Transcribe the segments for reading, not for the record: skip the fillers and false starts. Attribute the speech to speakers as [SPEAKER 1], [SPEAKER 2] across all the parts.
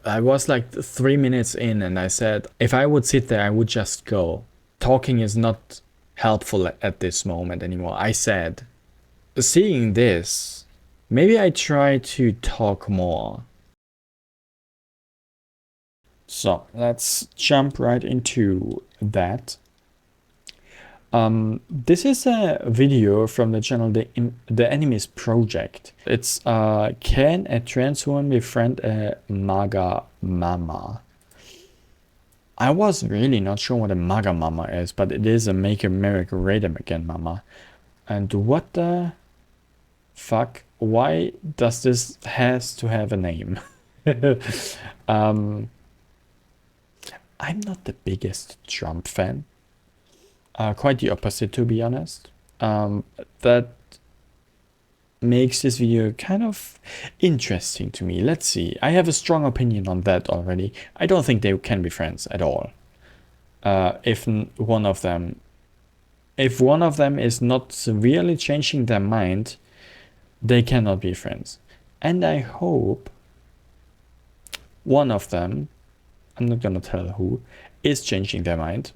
[SPEAKER 1] I was like 3 minutes in and I said, if I would sit there, I would just go. Talking is not helpful at this moment anymore. I said, seeing this, maybe I try to talk more. So let's jump right into that. This is a video from the channel The Enemies Project. It's can a trans woman befriend a MAGA mama? I was really not sure what a MAGA mama is, but it is a Make America Great Again mama. And what the fuck? Why does this has to have a name? I'm not the biggest Trump fan. Quite the opposite, to be honest. That makes this video kind of interesting to me. Let's see. I have a strong opinion on that already. I don't think they can be friends at all. If one of them is not severely changing their mind, they cannot be friends. And I hope one of them, I'm not gonna tell who, is changing their mind.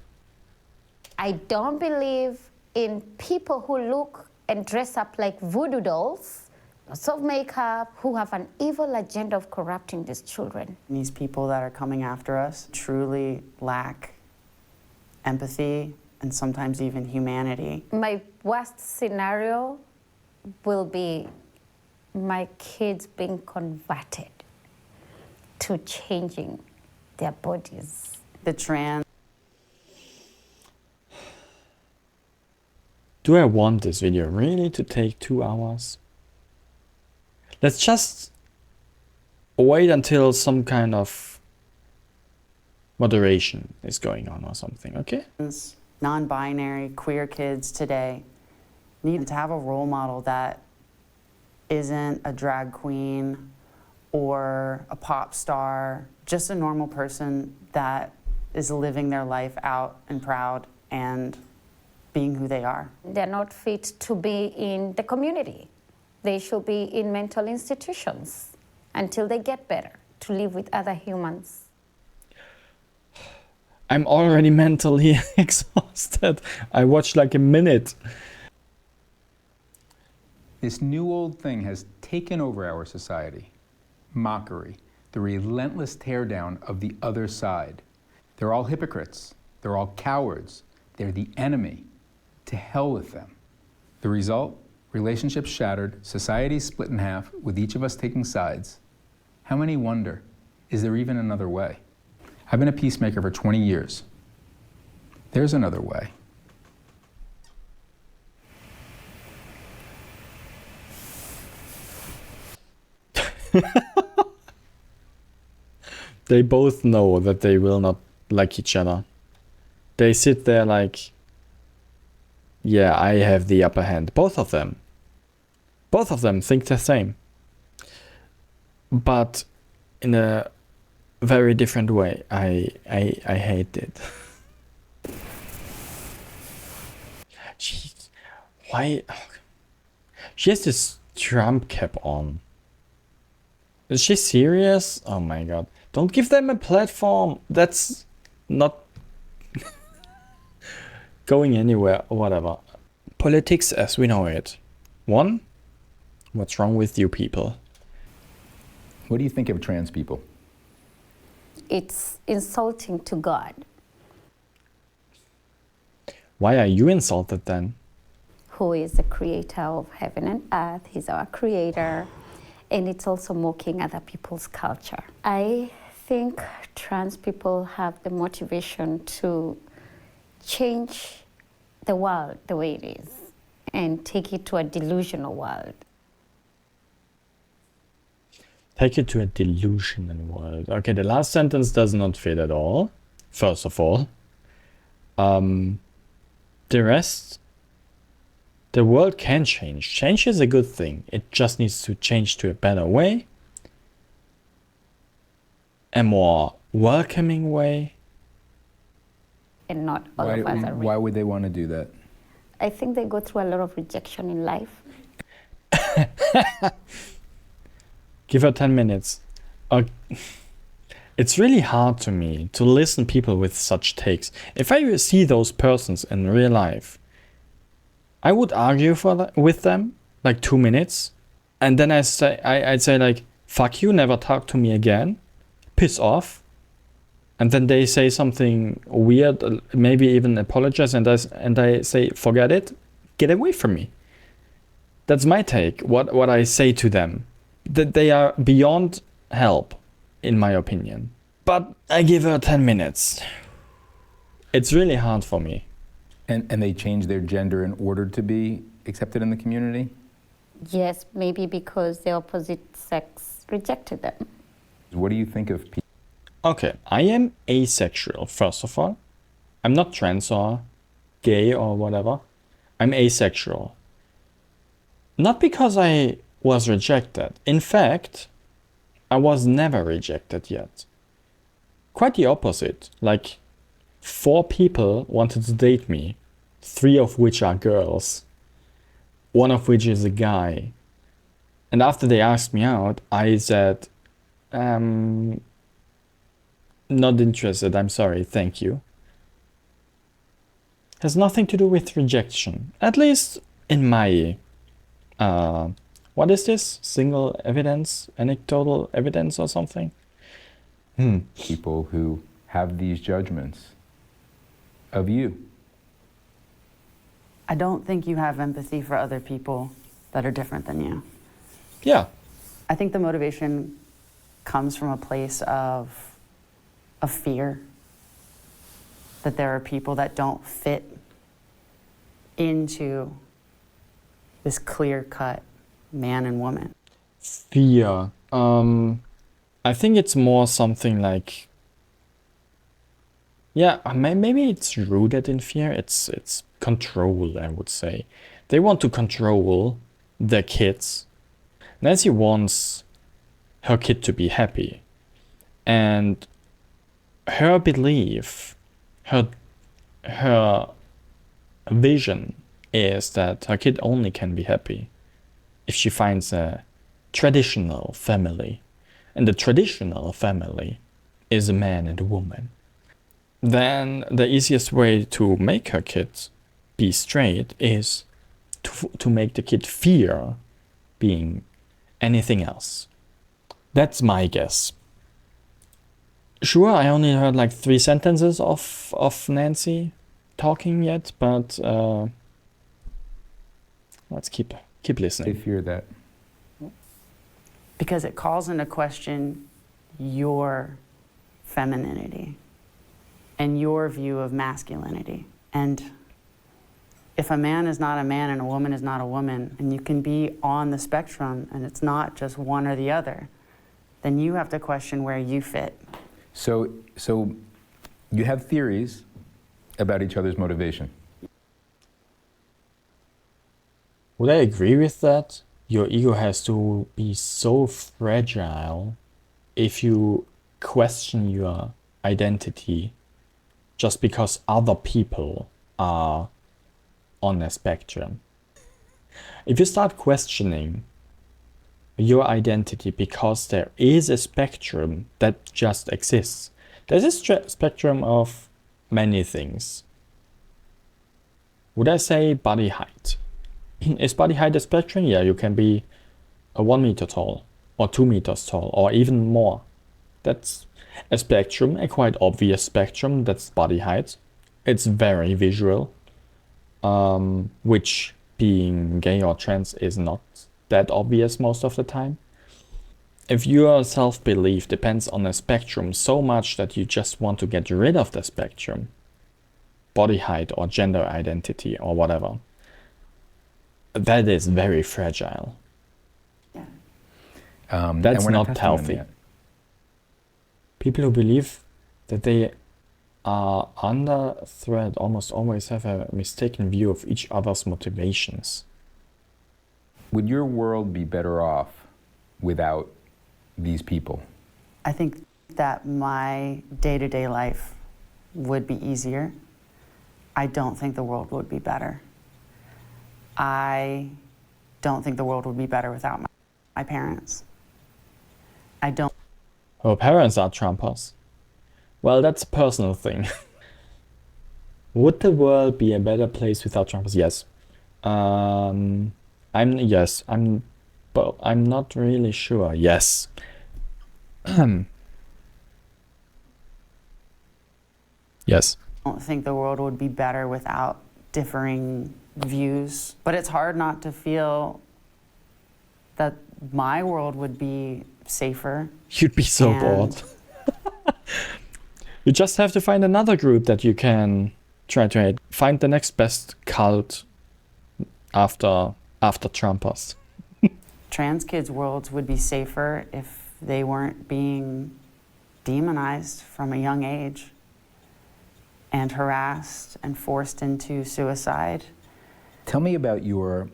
[SPEAKER 2] I don't believe in people who look and dress up like voodoo dolls, lots of makeup, who have an evil agenda of corrupting these children.
[SPEAKER 3] These people that are coming after us truly lack empathy and sometimes even humanity.
[SPEAKER 2] My worst scenario will be my kids being converted to changing their bodies.
[SPEAKER 3] The trans.
[SPEAKER 1] Do I want this video really to take 2 hours? Let's just wait until some kind of moderation is going on or something, okay?
[SPEAKER 3] Non-binary, queer kids today need to have a role model that isn't a drag queen or a pop star, just a normal person that is living their life out and proud and being who they are.
[SPEAKER 2] They're not fit to be in the community. They should be in mental institutions until they get better to live with other humans.
[SPEAKER 1] I'm already mentally exhausted. I watched like a minute.
[SPEAKER 4] This new old thing has taken over our society. Mockery, the relentless teardown of the other side. They're all hypocrites. They're all cowards. They're the enemy. To hell with them. The result? Relationships shattered, society split in half, with each of us taking sides. How many wonder, is there even another way? I've been a peacemaker for 20 years. There's another way.
[SPEAKER 1] They both know that they will not like each other. They sit there like, yeah, I have the upper hand. Both of them. Both of them think the same. But in a very different way. I hate it. Jeez. Why? She has this Trump cap on. Is she serious? Oh my god. Don't give them a platform. That's not going anywhere or whatever. Politics as we know it. 1. What's wrong with you people?
[SPEAKER 4] What do you think of trans people?
[SPEAKER 2] It's insulting to God.
[SPEAKER 1] Why are you insulted then?
[SPEAKER 2] Who is the creator of heaven and earth? He's our creator. And it's also mocking other people's culture. I think trans people have the motivation to change the world the way it is and take it to a delusional world.
[SPEAKER 1] Take it to a delusional world. Okay, the last sentence does not fit at all, first of all. The rest, the world can change. Change is a good thing. It just needs to change to a better way, a more welcoming way.
[SPEAKER 2] And not all of us are.
[SPEAKER 4] Why would they want to do that?
[SPEAKER 2] I think they go through a lot of rejection in life.
[SPEAKER 1] Give her 10 minutes. It's really hard to me to listen people with such takes. If I see those persons in real life, I would argue with them like 2 minutes, and then I'd say like, fuck you, never talk to me again, piss off, and then they say something weird, maybe even apologize, and I say, forget it, get away from me. That's my take. What I say to them, that they are beyond help, in my opinion. But I give her 10 minutes. It's really hard for me.
[SPEAKER 4] And they change their gender in order to be accepted in the community?
[SPEAKER 2] Yes, maybe because the opposite sex rejected them.
[SPEAKER 4] What do you think of people?
[SPEAKER 1] Okay, I am asexual, first of all. I'm not trans or gay or whatever. I'm asexual. Not because I was rejected. In fact, I was never rejected yet. Quite the opposite. Like, 4 people wanted to date me, 3 of which are girls, 1 of which is a guy. And after they asked me out, I said, not interested, I'm sorry, thank you. Has nothing to do with rejection. At least in my, what is this? Single evidence, anecdotal evidence or something?
[SPEAKER 4] People who have these judgments of you?
[SPEAKER 3] I don't think you have empathy for other people that are different than you.
[SPEAKER 1] Yeah.
[SPEAKER 3] I think the motivation comes from a place of fear that there are people that don't fit into this clear-cut man and woman.
[SPEAKER 1] Fear. I think it's more something like, yeah, maybe it's rooted in fear. It's control, I would say. They want to control their kids. Nancy wants her kid to be happy. And her belief, her vision is that her kid only can be happy if she finds a traditional family. And the traditional family is a man and a woman. Then the easiest way to make her kid be straight is to make the kid fear being anything else. That's my guess. Sure, I only heard like 3 sentences of Nancy talking yet, but let's keep
[SPEAKER 4] They
[SPEAKER 1] listening.
[SPEAKER 4] fear that.
[SPEAKER 3] Because it calls into question your femininity and your view of masculinity. And if a man is not a man and a woman is not a woman, and you can be on the spectrum and it's not just one or the other, then you have to question where you fit.
[SPEAKER 4] So you have theories about each other's motivation.
[SPEAKER 1] Would I agree with that? Your ego has to be so fragile if you question your identity just because other people are on a spectrum. If you start questioning your identity because there is a spectrum that just exists, there's a spectrum of many things. Would I say body height? Is body height a spectrum? Yeah, you can be a 1 meter tall or 2 meters tall or even more. That's a spectrum, a quite obvious spectrum. That's body height. It's very visual, which being gay or trans is not that obvious most of the time. If your self-belief depends on a spectrum so much that you just want to get rid of the spectrum, body height or gender identity or whatever, that is very fragile.
[SPEAKER 3] Yeah.
[SPEAKER 4] And
[SPEAKER 1] That's
[SPEAKER 4] we're
[SPEAKER 1] not
[SPEAKER 4] testing them
[SPEAKER 1] healthy.
[SPEAKER 4] yet.
[SPEAKER 1] People who believe that they are under threat almost always have a mistaken view of each other's motivations.
[SPEAKER 4] Would your world be better off without these people?
[SPEAKER 3] I think that my day-to-day life would be easier. I don't think the world would be better. I don't think the world would be better without my parents. I don't
[SPEAKER 1] Her parents are Trumpers. Well, that's a personal thing. Would the world be a better place without Trumpers? Yes. But I'm not really sure. Yes. Yes.
[SPEAKER 3] I don't think the world would be better without differing views. But it's hard not to feel that my world would be safer.
[SPEAKER 1] You'd be so
[SPEAKER 3] And-
[SPEAKER 1] bored. You just have to find another group that you can try to hate. Find the next best cult after Trumpers.
[SPEAKER 3] Trans kids' worlds would be safer if they weren't being demonized from a young age and harassed and forced into suicide.
[SPEAKER 4] Tell me about your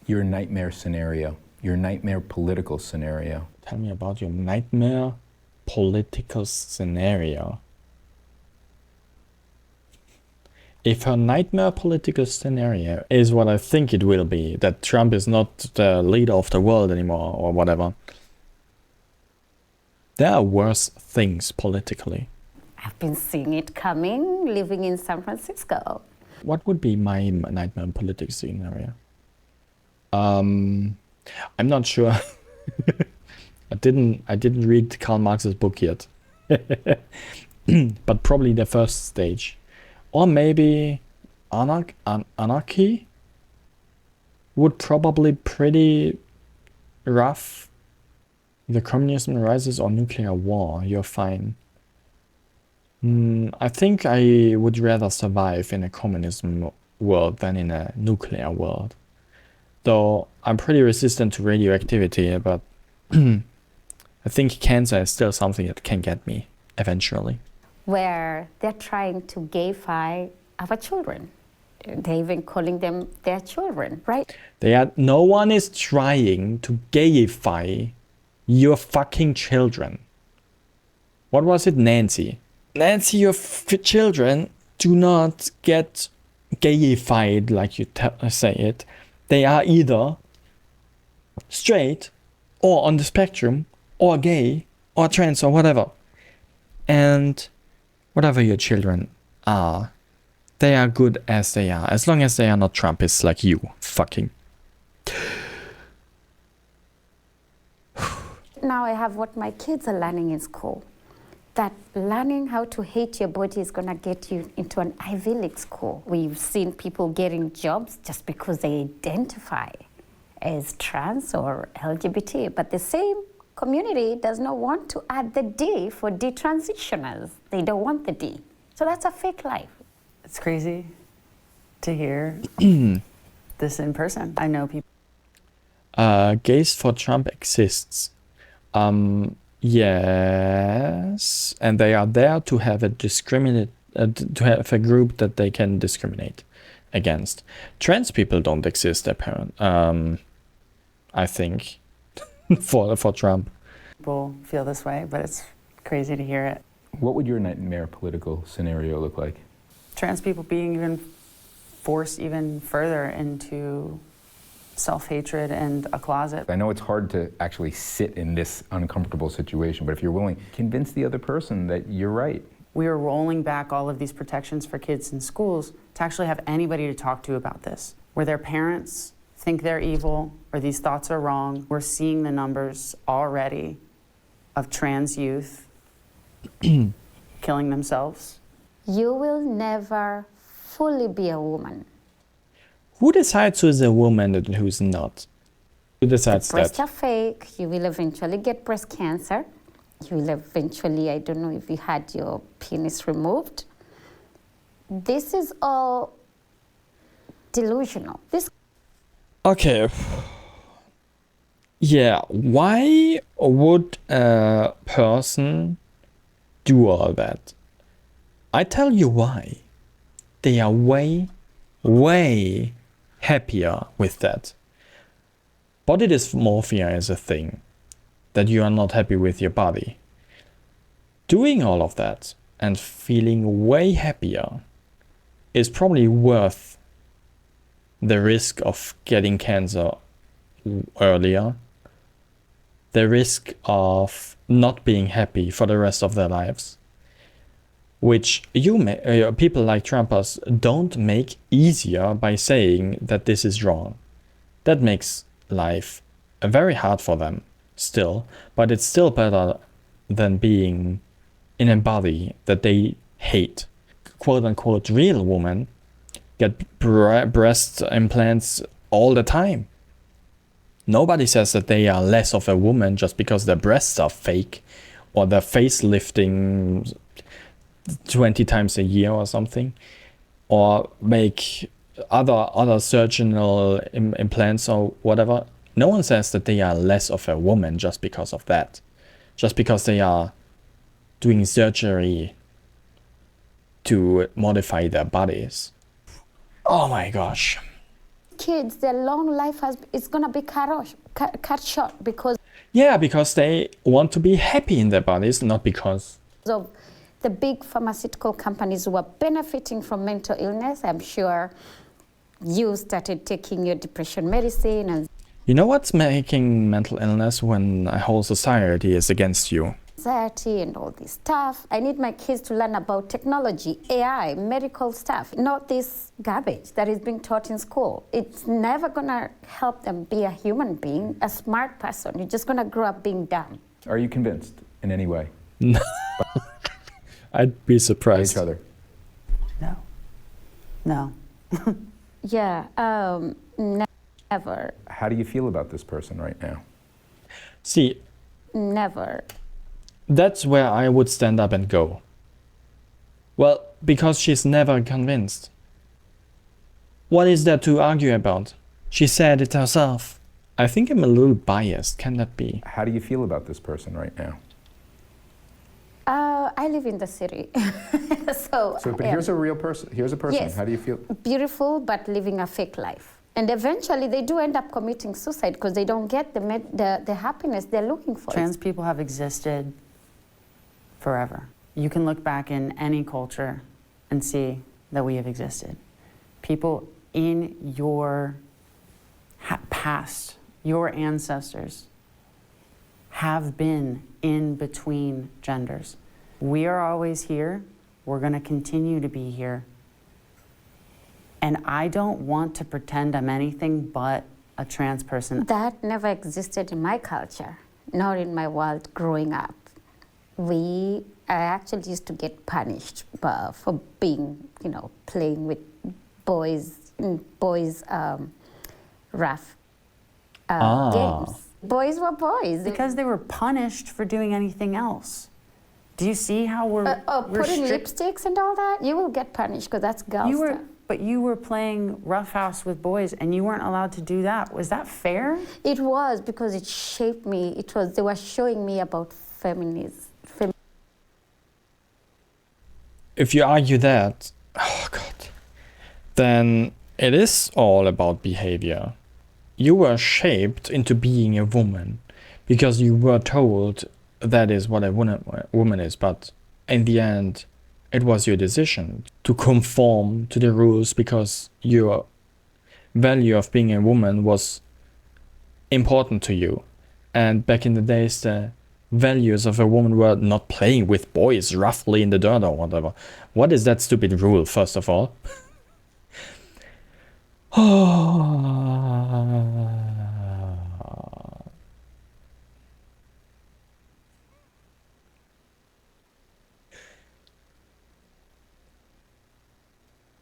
[SPEAKER 4] nightmare scenario, your nightmare political scenario.
[SPEAKER 1] Tell me about your nightmare political scenario. If her nightmare political scenario is what I think it will be, that Trump is not the leader of the world anymore or whatever, there are worse things politically.
[SPEAKER 2] I've been seeing it coming, living in San Francisco.
[SPEAKER 1] What would be my nightmare political scenario? I'm not sure. I didn't read Karl Marx's book yet. But probably the first stage. Or maybe anarchy would probably pretty rough. The communism rises or nuclear war, you're fine. I think I would rather survive in a communism world than in a nuclear world. Though I'm pretty resistant to radioactivity, but I think cancer is still something that can get me eventually.
[SPEAKER 2] Where they're trying to gayify our children. They're even calling them their children, right?
[SPEAKER 1] No one is trying to gayify your fucking children. What was it, Nancy? Nancy, your children do not get gayified like you say it. They are either straight or on the spectrum or gay or trans or whatever. And whatever your children are, they are good as they are, as long as they are not Trumpists like you. Fucking.
[SPEAKER 2] Now I have what my kids are learning in school. That learning how to hate your body is going to get you into an Ivy League school. We've seen people getting jobs just because they identify as trans or LGBT, but the same community does not want to add the D for detransitioners. They don't want the D. So that's a fake life.
[SPEAKER 3] It's crazy to hear this in person. I know people.
[SPEAKER 1] Gays for Trump exists. Yes, and they are there to have a to have a group that they can discriminate against. Trans people don't exist, apparently. I think for Trump.
[SPEAKER 3] People feel this way, but it's crazy to hear it.
[SPEAKER 4] What would your nightmare political scenario look like?
[SPEAKER 3] Trans people being even forced even further into self-hatred and a closet.
[SPEAKER 4] I know it's hard to actually sit in this uncomfortable situation, but if you're willing, convince the other person that you're right.
[SPEAKER 3] We are rolling back all of these protections for kids in schools to actually have anybody to talk to about this. Where their parents think they're evil or these thoughts are wrong. We're seeing the numbers already of trans youth killing themselves.
[SPEAKER 2] You will never fully be a woman.
[SPEAKER 1] Who decides who's a woman and who's not? Who decides
[SPEAKER 2] Breasts
[SPEAKER 1] that?
[SPEAKER 2] are fake. You will eventually get breast cancer. You will eventually, I don't know if you had your penis removed. This is all delusional.
[SPEAKER 1] Okay. Yeah, why would a person do all that? I tell you why. They are way happier with that. Body dysmorphia is a thing, that you are not happy with your body. Doing all of that and feeling way happier is probably worth the risk of getting cancer earlier the risk of not being happy for the rest of their lives, which people like Trumpers don't make easier by saying that this is wrong. That makes life very hard for them still, but it's still better than being in a body that they hate. Quote unquote real women get breast implants all the time. Nobody says that they are less of a woman just because their breasts are fake or they're facelifting 20 times a year or something, or make other surgical implants or whatever. No one says that they are less of a woman just because of that, just because they are doing surgery to modify their bodies. Oh my gosh.
[SPEAKER 2] Kids, their long life is going to be cut short because
[SPEAKER 1] Yeah, because they want to be happy in their bodies, not because
[SPEAKER 2] of the big pharmaceutical companies who are benefiting from mental illness. I'm sure you started taking your depression medicine. And
[SPEAKER 1] you know what's making mental illness? When a whole society is against you.
[SPEAKER 2] anxiety and all this stuff. I need my kids to learn about technology, AI, medical stuff, not this garbage that is being taught in school. It's never gonna help them be a human being, a smart person. You're just gonna grow up being dumb.
[SPEAKER 4] Are you convinced in any way?
[SPEAKER 1] I'd be
[SPEAKER 4] By
[SPEAKER 1] surprised.
[SPEAKER 4] each other?
[SPEAKER 3] No. No.
[SPEAKER 2] Yeah, never,
[SPEAKER 4] How do you feel about this person right now?
[SPEAKER 1] See,
[SPEAKER 2] never.
[SPEAKER 1] that's where I would stand up and go. Well, because she's never convinced. What is there to argue about? She said it herself. I think I'm a little biased, can that be?
[SPEAKER 4] How do you feel about this person right now?
[SPEAKER 2] I live in the city, so
[SPEAKER 4] But
[SPEAKER 2] yeah.
[SPEAKER 4] here's a real person. Here's a person.
[SPEAKER 2] Yes.
[SPEAKER 4] How do you feel?
[SPEAKER 2] Beautiful, but living a fake life. And eventually they do end up committing suicide because they don't get the happiness they're looking for.
[SPEAKER 3] Trans people have existed forever. You can look back in any culture and see that we have existed. People in your past, your ancestors, have been in between genders. We are always here. We're going to continue to be here. And I don't want to pretend I'm anything but a trans person.
[SPEAKER 2] That never existed in my culture, nor in my world growing up. I actually used to get punished for being, playing with boys rough games. Boys were boys.
[SPEAKER 3] Because they were punished for doing anything else. Do you see how we're
[SPEAKER 2] putting
[SPEAKER 3] strict?
[SPEAKER 2] lipsticks and all that, you will get punished because that's girl stuff.
[SPEAKER 3] But you were playing roughhouse with boys and you weren't allowed to do that. Was that fair?
[SPEAKER 2] It was because it shaped me. They were showing me about feminism.
[SPEAKER 1] If you argue that, oh God, then it is all about behavior. You were shaped into being a woman because you were told that is what a woman is, but in the end, it was your decision to conform to the rules because your value of being a woman was important to you. And back in the days, the values of a woman were not playing with boys roughly in the dirt or whatever. What is that stupid rule, first of all?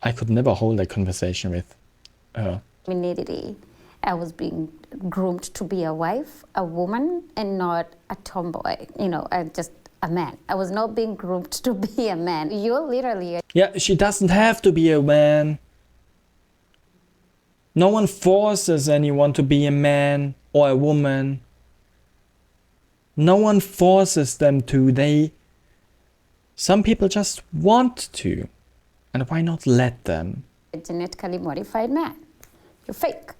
[SPEAKER 1] I could never hold a conversation with her.
[SPEAKER 2] Femininity. I was being groomed to be a wife, a woman, and not a tomboy. Just a man. I was not being groomed to be a man. You're literally
[SPEAKER 1] Yeah, she doesn't have to be a man. No one forces anyone to be a man or a woman. No one forces them to. Some people just want to. And why not let them?
[SPEAKER 2] a genetically modified man. You're fake.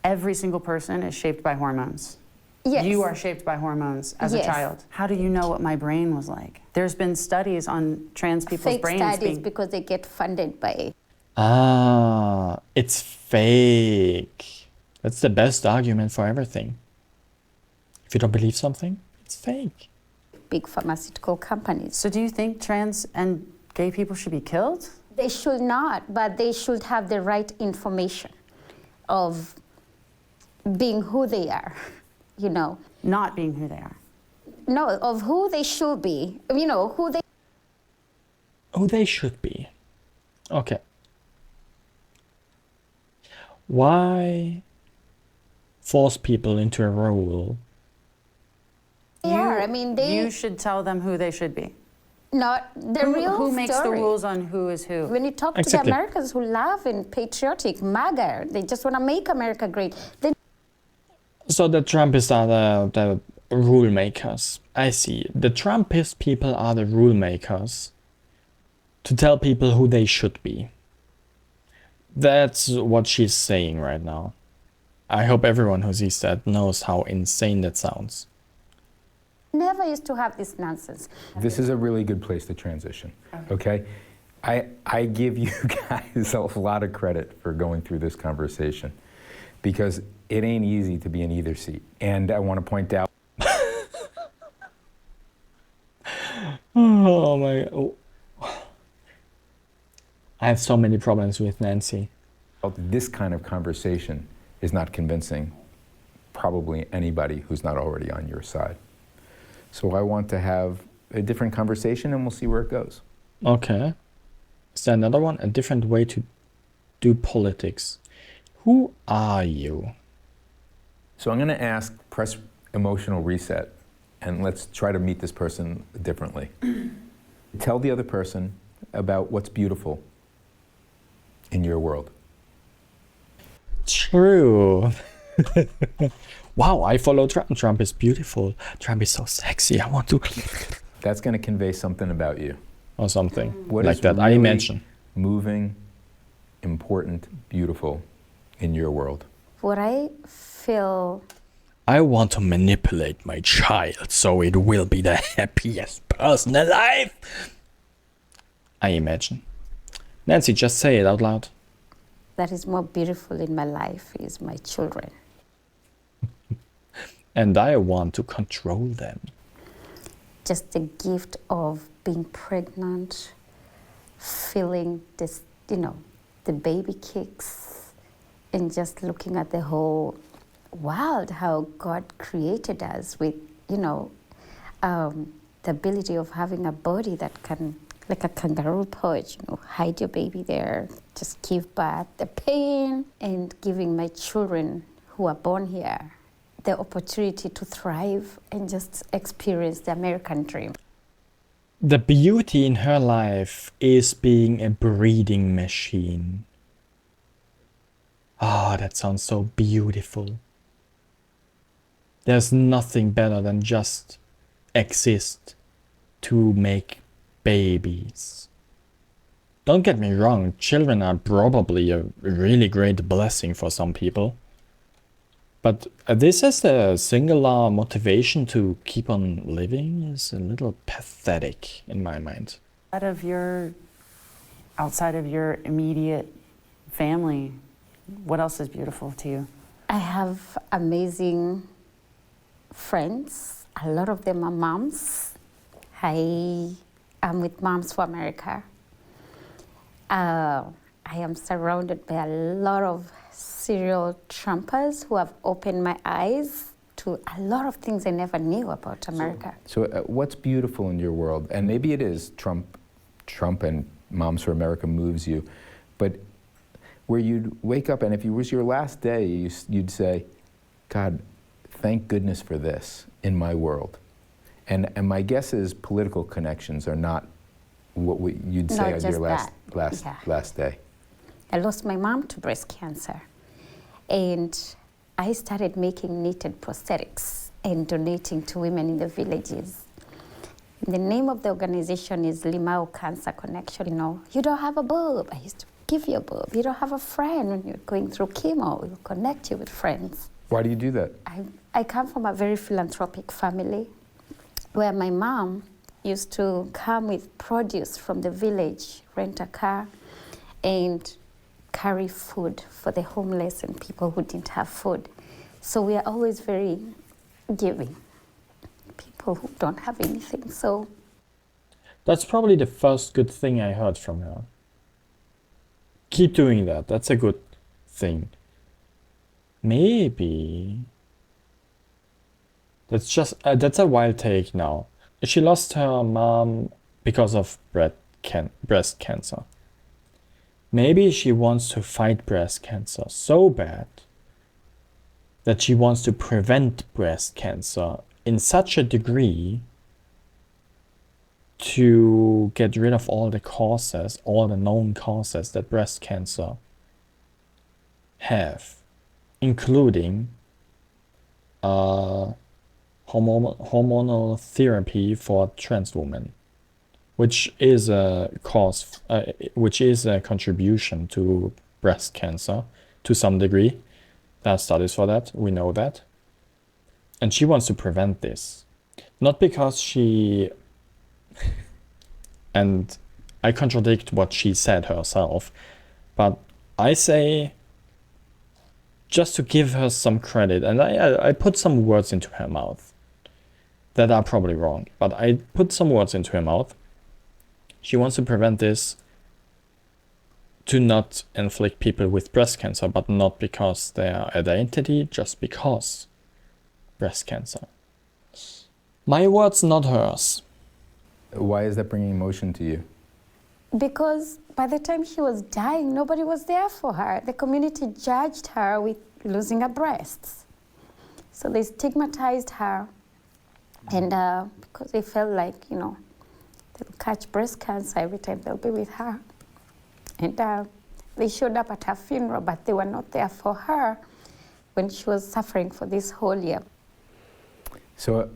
[SPEAKER 3] Every single person is shaped by hormones.
[SPEAKER 2] Yes.
[SPEAKER 3] You are shaped by hormones as
[SPEAKER 2] Yes.
[SPEAKER 3] a child. How do you know what my brain was like? There's been studies on trans people's
[SPEAKER 2] Fake
[SPEAKER 3] brains
[SPEAKER 2] studies
[SPEAKER 3] being...
[SPEAKER 2] because they get funded by.
[SPEAKER 1] Ah, it's fake. That's the best argument for everything. If you don't believe something, it's fake.
[SPEAKER 2] Big pharmaceutical companies.
[SPEAKER 3] So do you think trans and gay people should be killed?
[SPEAKER 2] They should not, but they should have the right information of being who they are, you know.
[SPEAKER 3] Not being who they are.
[SPEAKER 2] No, of who they should be, you know, who they
[SPEAKER 1] should be. Okay. Why force people into a role?
[SPEAKER 2] are. I mean,
[SPEAKER 3] You should tell them who they should be.
[SPEAKER 2] not the real
[SPEAKER 3] Who makes the
[SPEAKER 2] story.
[SPEAKER 3] rules on who is who?
[SPEAKER 2] When you talk
[SPEAKER 1] Exactly.
[SPEAKER 2] to the Americans who love and patriotic, MAGA, they just want to make America great. They
[SPEAKER 1] So the Trumpists are the rule makers. I see. The Trumpist people are the rule makers to tell people who they should be. That's what she's saying right now. I hope everyone who sees that knows how insane that sounds.
[SPEAKER 2] never used to have this nonsense.
[SPEAKER 4] This is a really good place to transition, okay? I give you guys a lot of credit for going through this conversation because it ain't easy to be in either seat. And I want to point out
[SPEAKER 1] Oh my... Oh. I have so many problems with Nancy.
[SPEAKER 4] this kind of conversation is not convincing probably anybody who's not already on your side. So I want to have a different conversation and we'll see where it goes.
[SPEAKER 1] Okay. Is there another one? A different way to do politics. Who are you?
[SPEAKER 4] So I'm going to ask, press emotional reset, and let's try to meet this person differently. Tell the other person about what's beautiful in your world.
[SPEAKER 1] True. Wow, I follow Trump. Trump is beautiful. Trump is so sexy. I want to...
[SPEAKER 4] That's going to convey something about you.
[SPEAKER 1] Or something
[SPEAKER 4] What
[SPEAKER 1] like
[SPEAKER 4] is
[SPEAKER 1] that. I
[SPEAKER 4] really
[SPEAKER 1] imagine.
[SPEAKER 4] moving, important, beautiful in your world.
[SPEAKER 2] What I feel,
[SPEAKER 1] I want to manipulate my child so it will be the happiest person alive. I imagine. Nancy, just say it out loud.
[SPEAKER 2] that is more beautiful in my life is my children.
[SPEAKER 1] And I want to control them.
[SPEAKER 2] Just the gift of being pregnant, feeling this, you know, the baby kicks, and just looking at the whole world, how God created us with, you know, the ability of having a body that can, like a kangaroo pouch, you know, hide your baby there, just give birth, the pain, and giving my children who are born here the opportunity to thrive and just experience the American dream.
[SPEAKER 1] The beauty in her life is being a breeding machine. Ah, that sounds so beautiful. There's nothing better than just exist to make babies. Don't get me wrong, children are probably a really great blessing for some people. But this as a singular motivation to keep on living is a little pathetic in my mind.
[SPEAKER 3] Outside of your immediate family, what else is beautiful to you?
[SPEAKER 2] I have amazing friends. A lot of them are moms. I am with Moms for America. I am surrounded by a lot of serial Trumpers who have opened my eyes to a lot of things I never knew about America.
[SPEAKER 4] So what's beautiful in your world? And maybe it is Trump and Moms for America moves you, but where you'd wake up and if it was your last day, you'd say, God, thank goodness for this in my world. And my guess is political connections are not what you'd say
[SPEAKER 2] Not
[SPEAKER 4] on your
[SPEAKER 2] just that.
[SPEAKER 4] last day.
[SPEAKER 2] I lost my mom to breast cancer. And I started making knitted prosthetics and donating to women in the villages. The name of the organization is Limau Cancer Connection. You know, you don't have a boob, I used to give you a boob. You don't have a friend when you're going through chemo, we'll connect you with friends.
[SPEAKER 4] Why do you do that?
[SPEAKER 2] I come from a very philanthropic family where my mom used to come with produce from the village, rent a car, and carry food for the homeless and people who didn't have food. So we are always very giving. people who don't have anything. So
[SPEAKER 1] That's probably the first good thing I heard from her. Keep doing that. That's a good thing. Maybe that's a wild take now. She lost her mom because of breast cancer. Maybe she wants to fight breast cancer so bad that she wants to prevent breast cancer in such a degree to get rid of all the causes, all the known causes that breast cancer have, including hormonal therapy for trans women, which is a contribution to breast cancer to some degree. There are studies for that, we know that. And she wants to prevent this. Not because she, and I contradict what she said herself, but I say, just to give her some credit, and I put some words into her mouth that are probably wrong, but I put some words into her mouth. She wants to prevent this to not inflict people with breast cancer, but not because their identity, just because breast cancer. My words, not hers.
[SPEAKER 4] Why is that bringing emotion to you?
[SPEAKER 2] because by the time she was dying, nobody was there for her. The community judged her with losing her breasts. So they stigmatized her, and because they felt like, you know, they'll catch breast cancer every time they'll be with her. And they showed up at her funeral, but they were not there for her when she was suffering for this whole year.
[SPEAKER 4] So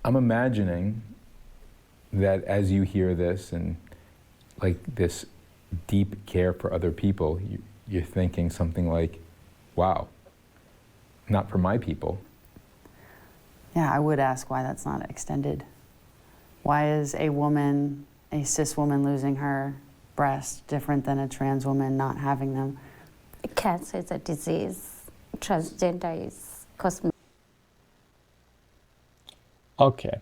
[SPEAKER 4] I'm imagining that as you hear this and like this deep care for other people, you're thinking something like, wow, not for my people.
[SPEAKER 3] Yeah, I would ask why that's not extended. Why is a woman, a cis woman, losing her breast different than a trans woman not having them?
[SPEAKER 2] Cancer is a disease. Transgender is cosmetic.
[SPEAKER 1] Okay.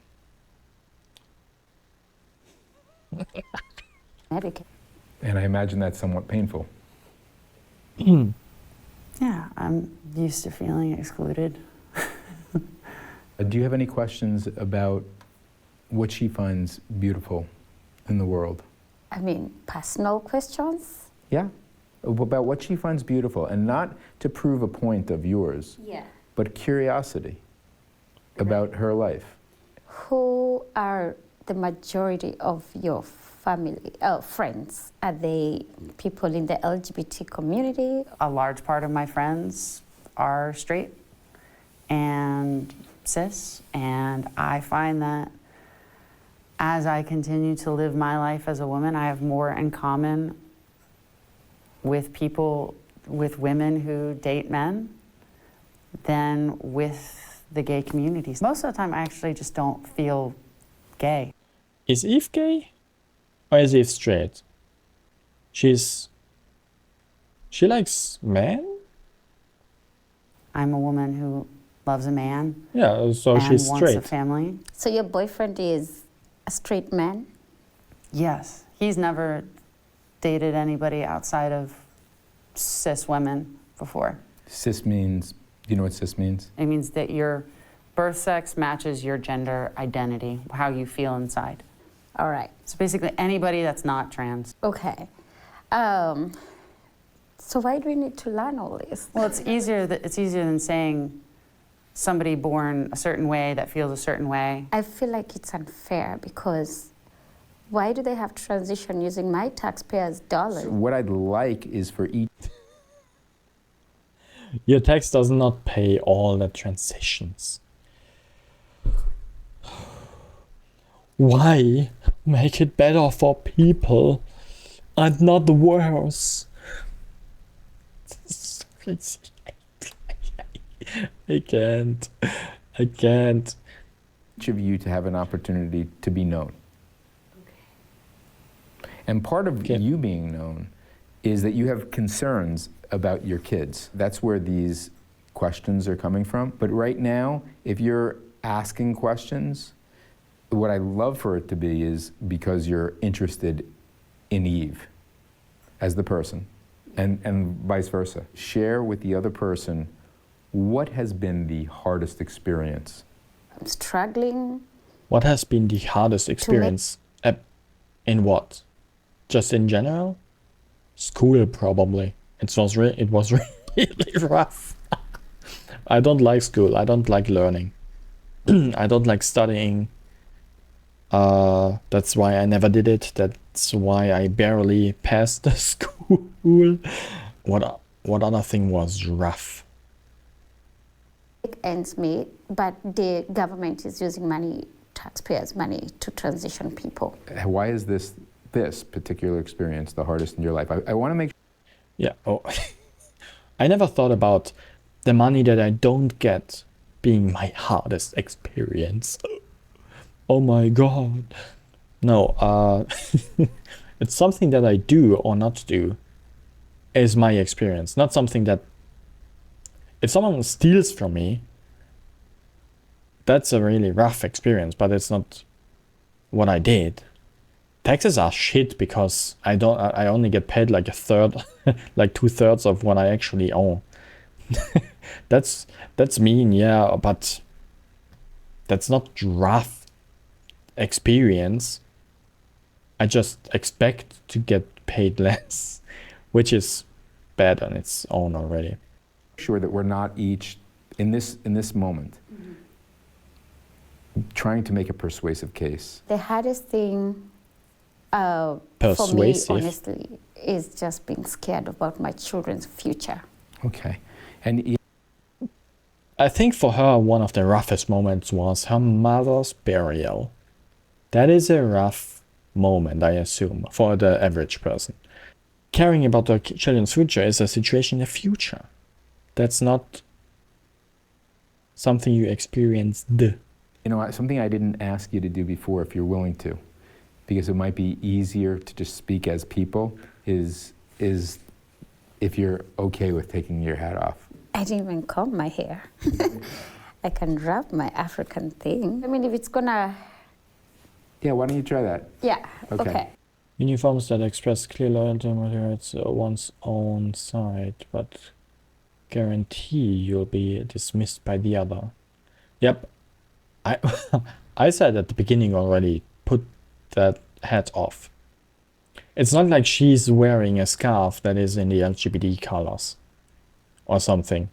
[SPEAKER 4] And I imagine that's somewhat painful.
[SPEAKER 3] Yeah, I'm used to feeling excluded.
[SPEAKER 4] Do you have any questions about what she finds beautiful in the world?
[SPEAKER 2] I mean, personal questions?
[SPEAKER 4] Yeah, about what she finds beautiful, and not to prove a point of yours,
[SPEAKER 2] Yeah.
[SPEAKER 4] but curiosity about her life.
[SPEAKER 2] Who are the majority of your family, friends? Are they people in the LGBT community?
[SPEAKER 3] A large part of my friends are straight and cis, and I find that as I continue to live my life as a woman, I have more in common with people, with women who date men, than with the gay communities. Most of the time, I actually just don't feel gay.
[SPEAKER 1] Is Eve gay? Or is Eve straight? She likes men?
[SPEAKER 3] I'm a woman who loves a man
[SPEAKER 1] Yeah, so
[SPEAKER 3] and
[SPEAKER 1] she's
[SPEAKER 3] wants a
[SPEAKER 1] straight.
[SPEAKER 3] family.
[SPEAKER 2] So your boyfriend is a straight man?
[SPEAKER 3] Yes, he's never dated anybody outside of cis women before.
[SPEAKER 4] Cis means, do you know what cis means?
[SPEAKER 3] It means that your birth sex matches your gender identity, how you feel inside.
[SPEAKER 2] All right.
[SPEAKER 3] So basically anybody that's not trans.
[SPEAKER 2] Okay. So why do we need to learn all this?
[SPEAKER 3] Well, it's easier than saying somebody born a certain way that feels a certain way.
[SPEAKER 2] I feel like it's unfair because why do they have to transition using my taxpayers' dollars?
[SPEAKER 4] So what I'd like is for each...
[SPEAKER 1] Your tax does not pay all the transitions. Why make it better for people and not worse? I can't.
[SPEAKER 4] each of you to have an opportunity to be known. And part of
[SPEAKER 1] Okay.
[SPEAKER 4] you being known is that you have concerns about your kids. That's where these questions are coming from. But right now, if you're asking questions, what I love for it to be is because you're interested in Eve as the person, and vice versa. Share with the other person what has been the hardest experience.
[SPEAKER 2] I'm struggling.
[SPEAKER 1] What has been the hardest experience? In what? Just in general? School, probably. It was really rough. I don't like school. I don't like learning. I don't like studying. That's why I never did it. That's why I barely passed the school. What other thing was rough?
[SPEAKER 2] It ends meet, but the government is using money, taxpayers' money, to transition people.
[SPEAKER 4] Why is this particular experience the hardest in your life? I want to make
[SPEAKER 1] Yeah. Oh, I never thought about the money that I don't get being my hardest experience. Oh my God. No, it's something that I do or not do is my experience, not something that if someone steals from me, that's a really rough experience, but it's not what I did. Taxes are shit because I only get paid like a third, like 2/3 of what I actually owe. That's mean, yeah, but that's not rough experience. I just expect to get paid less, which is bad on its own already.
[SPEAKER 4] sure that we're not each in this moment trying to make a persuasive case.
[SPEAKER 2] The hardest thing for me,
[SPEAKER 1] Persuasive.
[SPEAKER 2] honestly, is just being scared about my children's future.
[SPEAKER 4] Okay. And
[SPEAKER 1] I think for her, one of the roughest moments was her mother's burial. That is a rough moment, I assume, for the average person. Caring about their children's future is a situation in the future. That's not something you experienced.
[SPEAKER 4] you know, something I didn't ask you to do before, if you're willing to, because it might be easier to just speak as people, is if you're okay with taking your hat off.
[SPEAKER 2] I didn't even comb my hair. I can wrap my African thing. I mean, if it's gonna...
[SPEAKER 4] Yeah, why don't you try that?
[SPEAKER 2] Yeah,
[SPEAKER 4] Okay.
[SPEAKER 2] okay.
[SPEAKER 1] Uniforms that express clear loyalty to one's own side, but guarantee you'll be dismissed by the other. Yep. I said at the beginning already, put that hat off. It's not like she's wearing a scarf that is in the LGBT colors or something.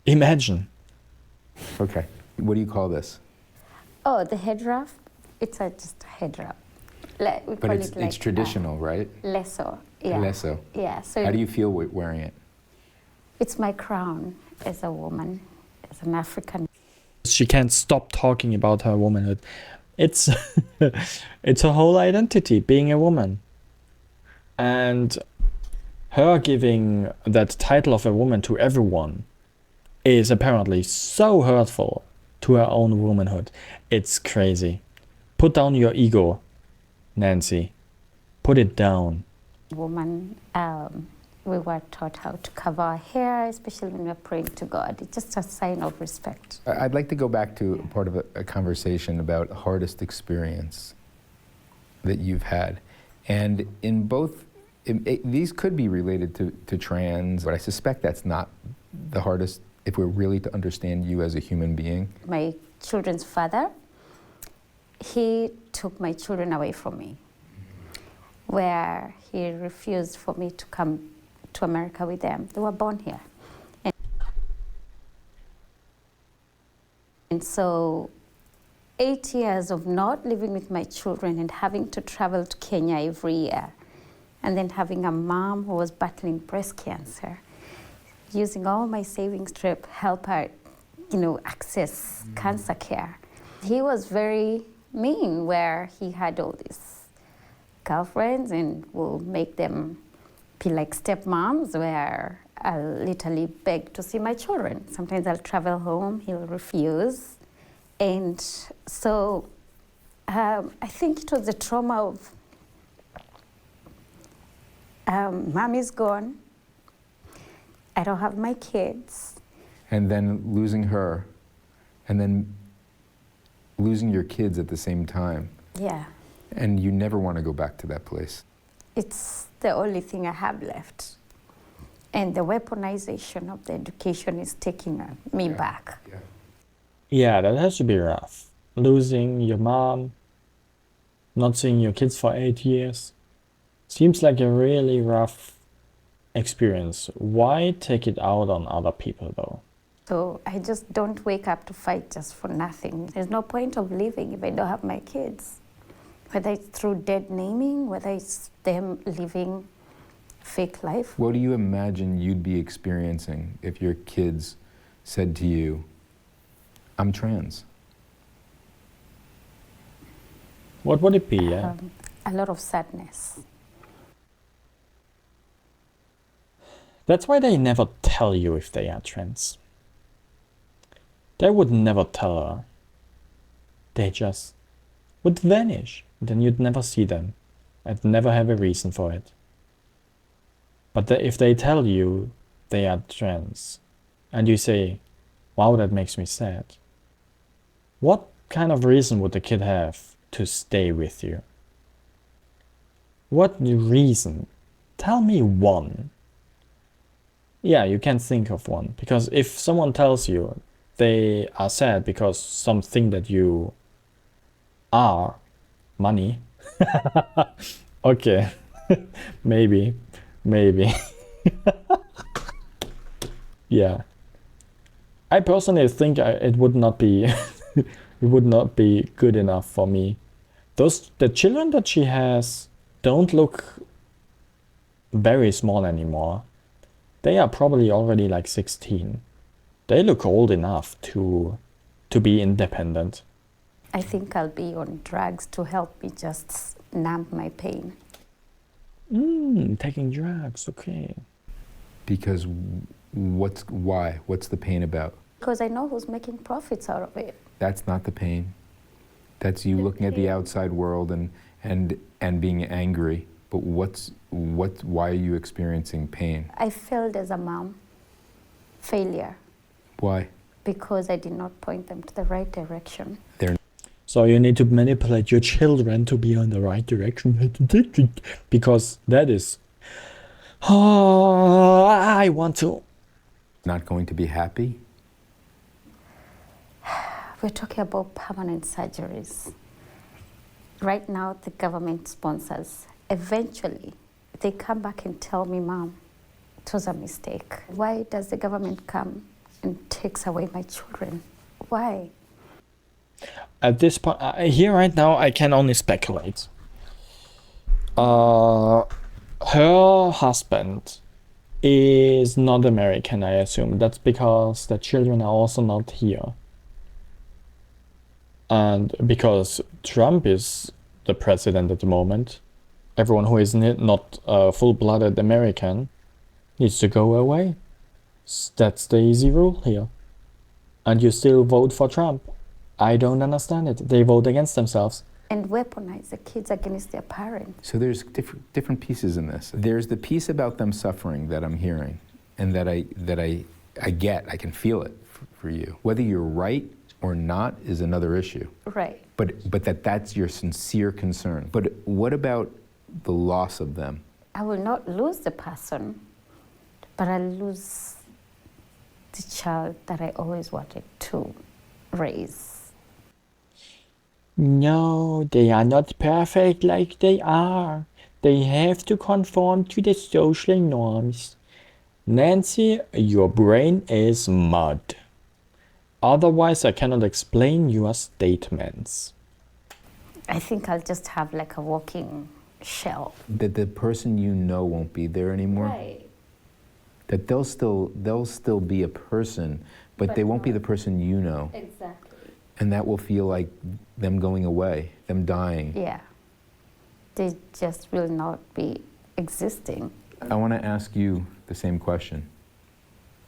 [SPEAKER 1] Imagine.
[SPEAKER 4] Okay. What do you call this?
[SPEAKER 2] Oh, the head wrap? It's just a head wrap. We
[SPEAKER 4] But
[SPEAKER 2] call
[SPEAKER 4] it's
[SPEAKER 2] it like
[SPEAKER 4] traditional, right?
[SPEAKER 2] Lesso. Yeah.
[SPEAKER 4] Lesso.
[SPEAKER 2] Yeah. So
[SPEAKER 4] How do you feel wearing it?
[SPEAKER 2] it's my crown as a woman, as an African.
[SPEAKER 1] She can't stop talking about her womanhood. It's it's her whole identity, being a woman. And her giving that title of a woman to everyone is apparently so hurtful to her own womanhood. It's crazy. Put down your ego, Nancy. Put it down.
[SPEAKER 2] Woman, we were taught how to cover our hair, especially when we're praying to God. It's just a sign of respect.
[SPEAKER 4] I'd like to go back to part of a conversation about hardest experience that you've had. And in both, these could be related to trans, but I suspect that's not the hardest if we're really to understand you as a human being.
[SPEAKER 2] My children's father, he took my children away from me, where he refused for me to come to America with them. They were born here. And so 8 years of not living with my children and having to travel to Kenya every year, and then having a mom who was battling breast cancer, using all my savings to help her, access cancer care. He was very mean, where he had all these girlfriends and will make them be like stepmoms, where I'll literally beg to see my children. Sometimes I'll travel home, he'll refuse. And so I think it was the trauma of mommy's gone, I don't have my kids.
[SPEAKER 4] And then losing her, and then losing your kids at the same time.
[SPEAKER 2] Yeah.
[SPEAKER 4] And you never want to go back to that place.
[SPEAKER 2] It's the only thing I have left. And the weaponization of the education is taking me back.
[SPEAKER 4] Yeah.
[SPEAKER 1] Yeah, that has to be rough. Losing your mom, not seeing your kids for 8 years. Seems like a really rough experience. Why take it out on other people though?
[SPEAKER 2] So I just don't wake up to fight just for nothing. There's no point of living if I don't have my kids. Whether it's through dead naming, whether it's them living fake life.
[SPEAKER 4] What do you imagine you'd be experiencing if your kids said to you, I'm trans?
[SPEAKER 1] What would it be? Yeah.
[SPEAKER 2] A lot of sadness.
[SPEAKER 1] That's why they never tell you if they are trans. They would never tell her. They just would vanish. Then you'd never see them. I'd never have a reason for it. But if they tell you they are trans, and you say, wow, that makes me sad, what kind of reason would the kid have to stay with you? What reason? Tell me one. Yeah, you can think of one. Because if someone tells you they are sad because something that you are, money, okay, maybe. Yeah. I personally think it would not be it would not be good enough for me. The children that she has don't look very small anymore. They are probably already like 16. They look old enough to be independent.
[SPEAKER 2] I think I'll be on drugs to help me just numb my pain.
[SPEAKER 1] Taking drugs, okay.
[SPEAKER 4] Because why? What's the pain about?
[SPEAKER 2] Because I know who's making profits out of it.
[SPEAKER 4] That's not the pain. That's you looking at the outside world and being angry. But why are you experiencing pain?
[SPEAKER 2] I failed as a mom. Failure.
[SPEAKER 4] Why?
[SPEAKER 2] Because I did not point them to the right direction.
[SPEAKER 1] So you need to manipulate your children to be on the right direction. Because that is, I want to.
[SPEAKER 4] Not going to be happy?
[SPEAKER 2] We're talking about permanent surgeries. Right now, the government sponsors. Eventually, they come back and tell me, Mom, it was a mistake. Why does the government come and takes away my children? Why?
[SPEAKER 1] At this point, here right now, I can only speculate. Her husband is not American, I assume. That's because the children are also not here. And because Trump is the president at the moment, everyone who is not full-blooded American needs to go away. That's the easy rule here. And you still vote for Trump. I don't understand it. They vote against themselves.
[SPEAKER 2] And weaponize the kids against their parents.
[SPEAKER 4] So there's different pieces in this. There's the piece about them suffering that I'm hearing, and that I get. I can feel it for you. Whether you're right or not is another issue.
[SPEAKER 2] Right.
[SPEAKER 4] But that's your sincere concern. But what about the loss of them?
[SPEAKER 2] I will not lose the person, but I'll lose the child that I always wanted to raise.
[SPEAKER 1] No, they are not perfect like they are. They have to conform to the social norms. Nancy, your brain is mud. Otherwise, I cannot explain your statements.
[SPEAKER 2] I think I'll just have like a walking shell.
[SPEAKER 4] That the person you know won't be there anymore?
[SPEAKER 2] Right.
[SPEAKER 4] That they'll still be a person, but they won't be the person you know.
[SPEAKER 2] Exactly.
[SPEAKER 4] And that will feel like them going away, them dying.
[SPEAKER 2] Yeah. They just will not be existing.
[SPEAKER 4] I want to ask you the same question.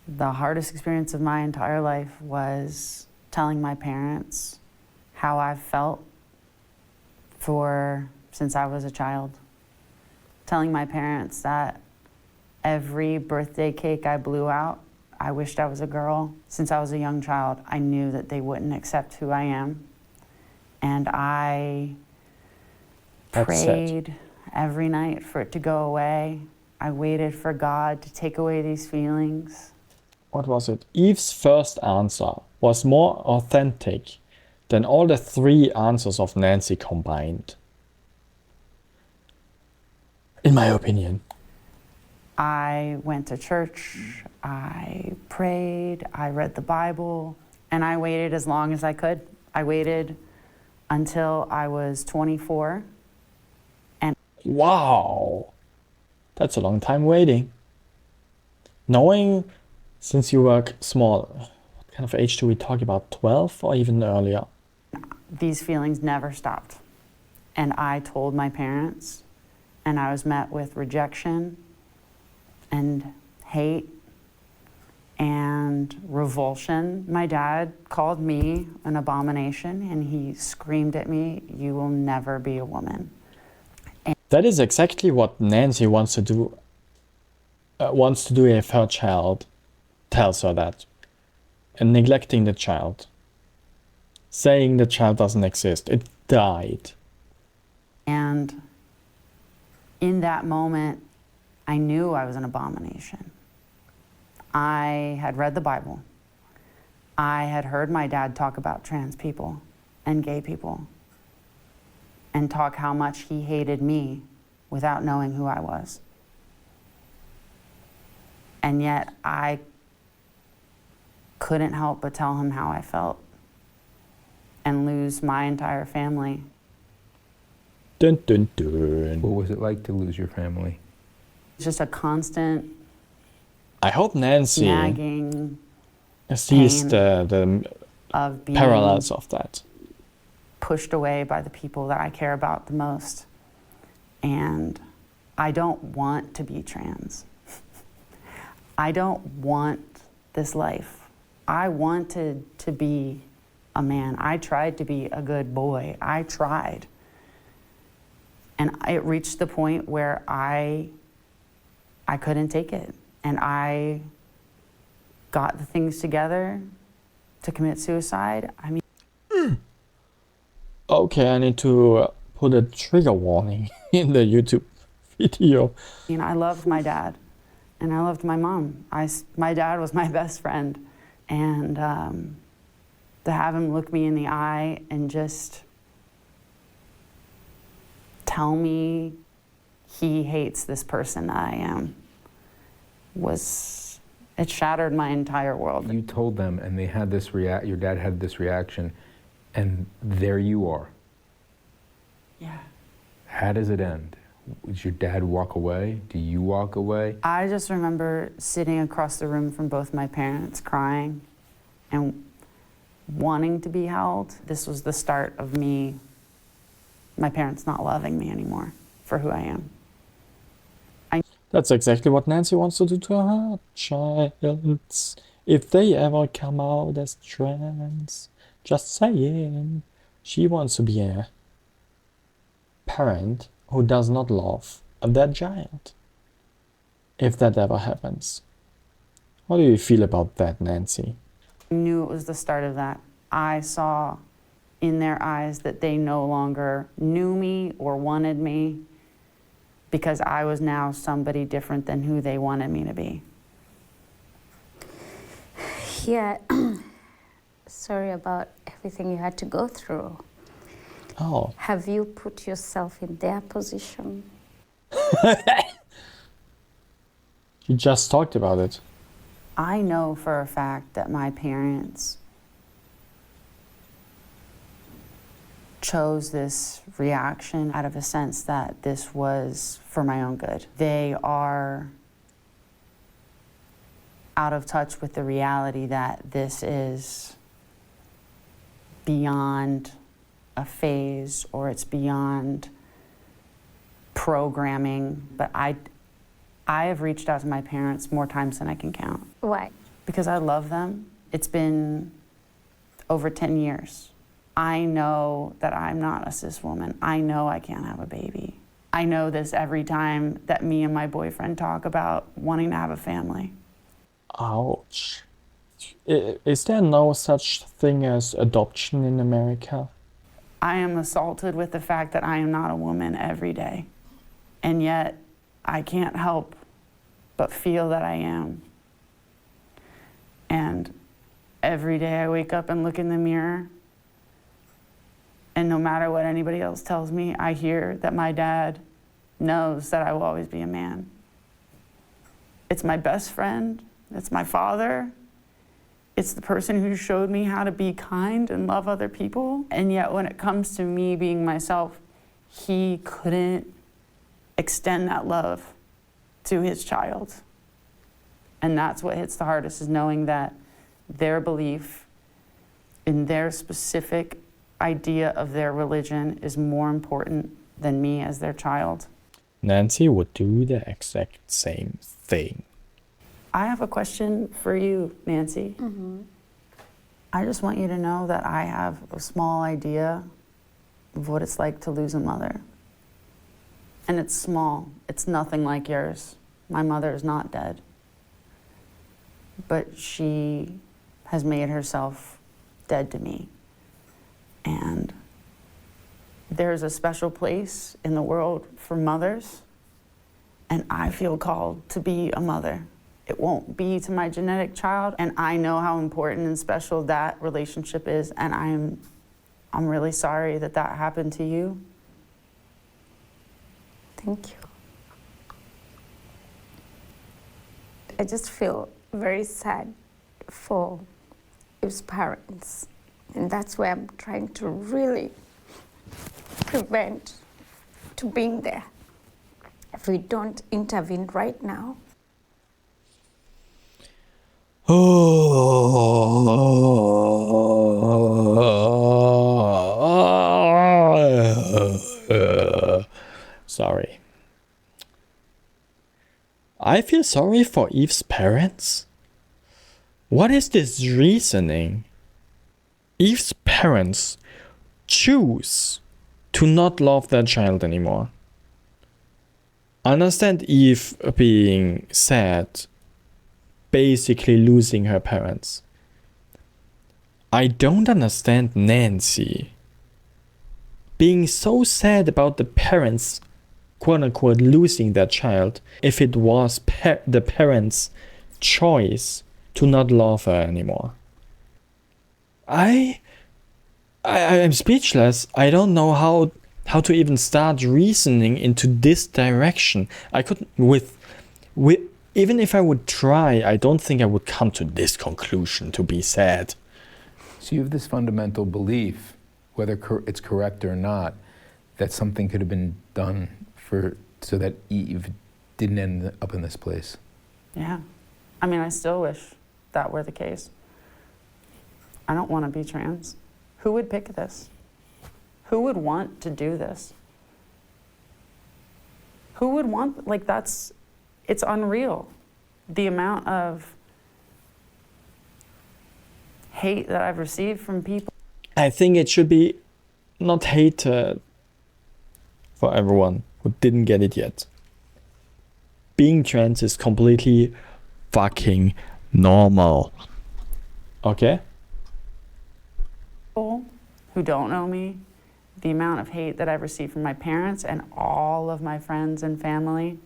[SPEAKER 3] The hardest experience of my entire life was telling my parents how I've felt since I was a child. Telling my parents that every birthday cake I blew out, I wished I was a girl. Since I was a young child, I knew that they wouldn't accept who I am. And I
[SPEAKER 1] That's sad.
[SPEAKER 3] prayed every night for it to go away. I waited for God to take away these feelings.
[SPEAKER 1] What was it? Eve's first answer was more authentic than all the 3 answers of Nancy combined. In my opinion.
[SPEAKER 3] I went to church, I prayed, I read the Bible, and I waited as long as I could. I waited until I was 24.
[SPEAKER 1] Wow! That's a long time waiting. Knowing, since you were small, what kind of age do we talk about? 12 or even earlier?
[SPEAKER 3] These feelings never stopped. And I told my parents, and I was met with rejection and hate and revulsion. My dad called me an abomination, and he screamed at me, "You will never be a woman."
[SPEAKER 1] That is exactly what Nancy wants to do if her child tells her that. And neglecting the child. Saying the child doesn't exist. It died.
[SPEAKER 3] And in that moment, I knew I was an abomination. I had read the Bible. I had heard my dad talk about trans people and gay people and talk how much he hated me without knowing who I was. And yet I couldn't help but tell him how I felt and lose my entire family.
[SPEAKER 1] Dun dun dun.
[SPEAKER 4] What was it like to lose your family?
[SPEAKER 3] It's just a constant
[SPEAKER 1] I hope Nancy
[SPEAKER 3] nagging
[SPEAKER 1] sees
[SPEAKER 3] pain
[SPEAKER 1] the
[SPEAKER 3] of being
[SPEAKER 1] parallels of that.
[SPEAKER 3] pushed away by the people that I care about the most. And I don't want to be trans. I don't want this life. I wanted to be a man. I tried to be a good boy. I tried. And it reached the point where I couldn't take it. And I got the things together to commit suicide. I mean,
[SPEAKER 1] Okay, I need to put a trigger warning in the YouTube video.
[SPEAKER 3] I loved my dad and I loved my mom. My dad was my best friend. And to have him look me in the eye and just tell me he hates this person that I am it shattered my entire world.
[SPEAKER 4] You told them, and they had this your dad had this reaction, and there you are.
[SPEAKER 3] Yeah.
[SPEAKER 4] How does it end? Does your dad walk away? Do you walk away?
[SPEAKER 3] I just remember sitting across the room from both my parents, crying and wanting to be held. This was the start of my parents not loving me anymore for who I am.
[SPEAKER 1] That's exactly what Nancy wants to do to her childs. If they ever come out as trans, just saying. She wants to be a parent who does not love their child. If that ever happens. How do you feel about that, Nancy?
[SPEAKER 3] I knew it was the start of that. I saw in their eyes that they no longer knew me or wanted me because I was now somebody different than who they wanted me to be.
[SPEAKER 2] Yeah, sorry about everything you had to go through.
[SPEAKER 1] Oh.
[SPEAKER 2] Have you put yourself in their position?
[SPEAKER 1] You just talked about it.
[SPEAKER 3] I know for a fact that my parents chose this reaction out of a sense that this was for my own good. They are out of touch with the reality that this is beyond a phase or it's beyond programming. But I have reached out to my parents more times than I can count.
[SPEAKER 2] Why?
[SPEAKER 3] Because I love them. It's been over 10 years. I know that I'm not a cis woman. I know I can't have a baby. I know this every time that me and my boyfriend talk about wanting to have a family.
[SPEAKER 1] Ouch. Is there no such thing as adoption in America?
[SPEAKER 3] I am assaulted with the fact that I am not a woman every day. And yet, I can't help but feel that I am. And every day I wake up and look in the mirror, and no matter what anybody else tells me, I hear that my dad knows that I will always be a man. It's my best friend, it's my father, it's the person who showed me how to be kind and love other people. And yet when it comes to me being myself, he couldn't extend that love to his child. And that's what hits the hardest, is knowing that their belief in their specific idea of their religion is more important than me as their child.
[SPEAKER 1] Nancy would do the exact same thing.
[SPEAKER 3] I have a question for you, Nancy. I just want you to know that I have a small idea of what it's like to lose a mother. And it's small. It's nothing like yours. My mother is not dead. But she has made herself dead to me. And there's a special place in the world for mothers, and I feel called to be a mother. It won't be to my genetic child, and I know how important and special that relationship is, and I'm really sorry that that happened to you.
[SPEAKER 2] Thank you. I just feel very sad for his parents. And that's where I'm trying to really prevent to being there. If we don't intervene right now.
[SPEAKER 1] Sorry. I feel sorry for Eve's parents. What is this reasoning? Eve's parents choose to not love their child anymore. I understand Eve being sad, basically losing her parents. I don't understand Nancy being so sad about the parents, quote unquote, losing their child, if it was the parents' choice to not love her anymore. I'm speechless. I don't know how to even start reasoning into this direction. I couldn't with even if I would try, I don't think I would come to this conclusion to be sad.
[SPEAKER 4] So you have this fundamental belief, whether it's correct or not, that something could have been done so that Eve didn't end up in this place.
[SPEAKER 3] Yeah. I mean, I still wish that were the case. I don't want to be trans. Who would pick this? Who would want to do this? Who would want, it's unreal. The amount of hate that I've received from people.
[SPEAKER 1] I think it should be not hated for everyone who didn't get it yet. Being trans is completely fucking normal. Okay?
[SPEAKER 3] Who don't know me, the amount of hate that I've received from my parents and all of my friends and family,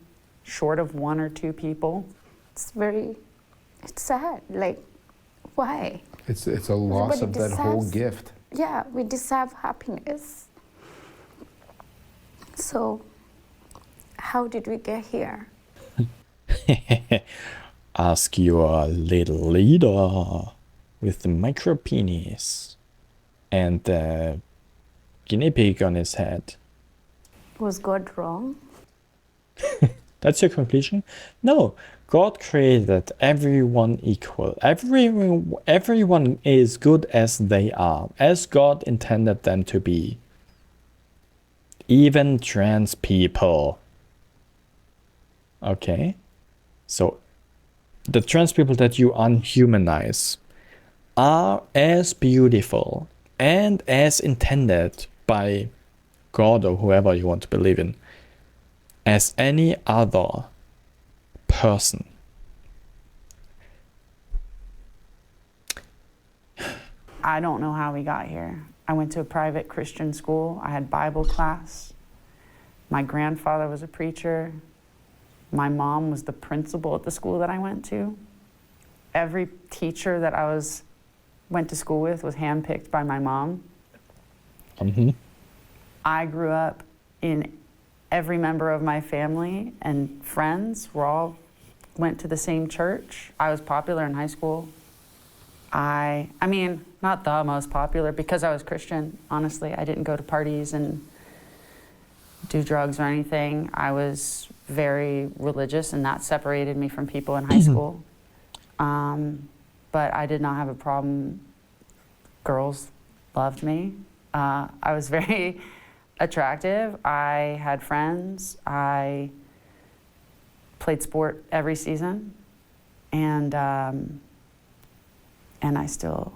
[SPEAKER 3] short of one or two people.
[SPEAKER 2] It's sad. Why?
[SPEAKER 4] It's a loss
[SPEAKER 2] Everybody
[SPEAKER 4] of that whole gift.
[SPEAKER 2] Yeah, we deserve happiness. So, how did we get here?
[SPEAKER 1] Ask your little leader with the micro penis and the guinea pig on his head.
[SPEAKER 2] Was God wrong?
[SPEAKER 1] That's your conclusion? No, God created everyone equal. Everyone is good as they are, as God intended them to be. Even trans people. Okay? So, the trans people that you unhumanize are as beautiful and as intended by God or whoever you want to believe in as any other person.
[SPEAKER 3] I don't know how we got here. I went to a private Christian school. I had Bible class. My grandfather was a preacher. My mom was the principal at the school that I went to. Every teacher that went to school with was handpicked by my mom.
[SPEAKER 1] Mm-hmm.
[SPEAKER 3] I grew up in every member of my family and friends were all went to the same church. I was popular in high school. I mean, not the most popular because I was Christian, honestly. I didn't go to parties and do drugs or anything. I was very religious and that separated me from people in high school. But I did not have a problem. Girls loved me. I was very attractive. I had friends. I played sport every season. And I still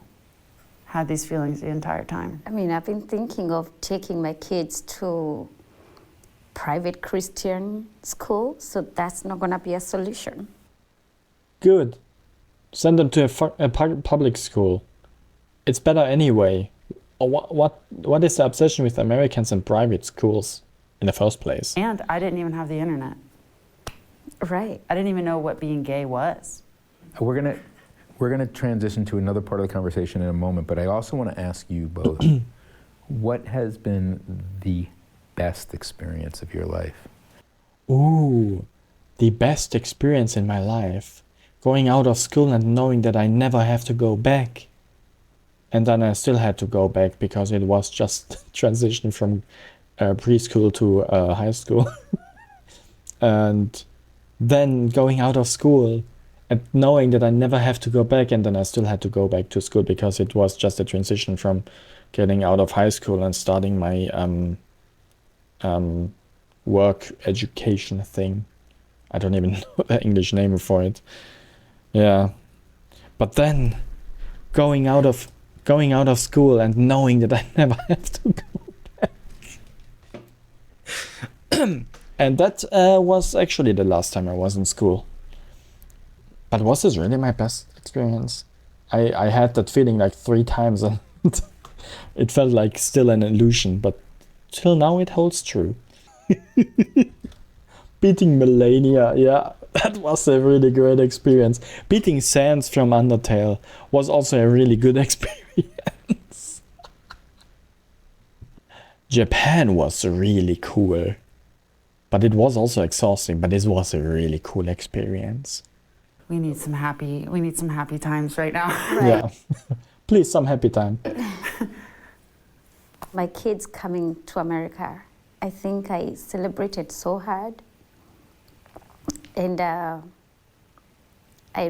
[SPEAKER 3] had these feelings the entire time.
[SPEAKER 2] I mean, I've been thinking of taking my kids to private Christian school, so that's not going to be a solution.
[SPEAKER 1] Good. Send them to a public school. It's better anyway. Or what is the obsession with Americans and private schools in the first place?
[SPEAKER 3] And I didn't even have the internet.
[SPEAKER 2] Right.
[SPEAKER 3] I didn't even know what being gay was.
[SPEAKER 4] We're gonna transition to another part of the conversation in a moment, but I also want to ask you both, what has been the best experience of your life?
[SPEAKER 1] Ooh, the best experience in my life. Going out of school and knowing that I never have to go back. And then I still had to go back because it was just transition from preschool to high school. And then going out of school and knowing that I never have to go back, and then I still had to go back to school because it was just a transition from getting out of high school and starting my work education thing. I don't even know the English name for it. Yeah. But then going out of school and knowing that I never have to go back. And that was actually the last time I was in school. But was this really my best experience? I had that feeling like 3 times and it felt like still an illusion, but till now it holds true. Beating Melania, yeah, that was a really great experience. Beating Sans from Undertale was also a really good experience. Japan was really cool. But it was also exhausting, but this was a really cool experience.
[SPEAKER 3] We need some happy times right now.
[SPEAKER 2] Right.
[SPEAKER 1] Yeah. Please, some happy time.
[SPEAKER 2] My kids coming to America, I think I celebrated so hard. And I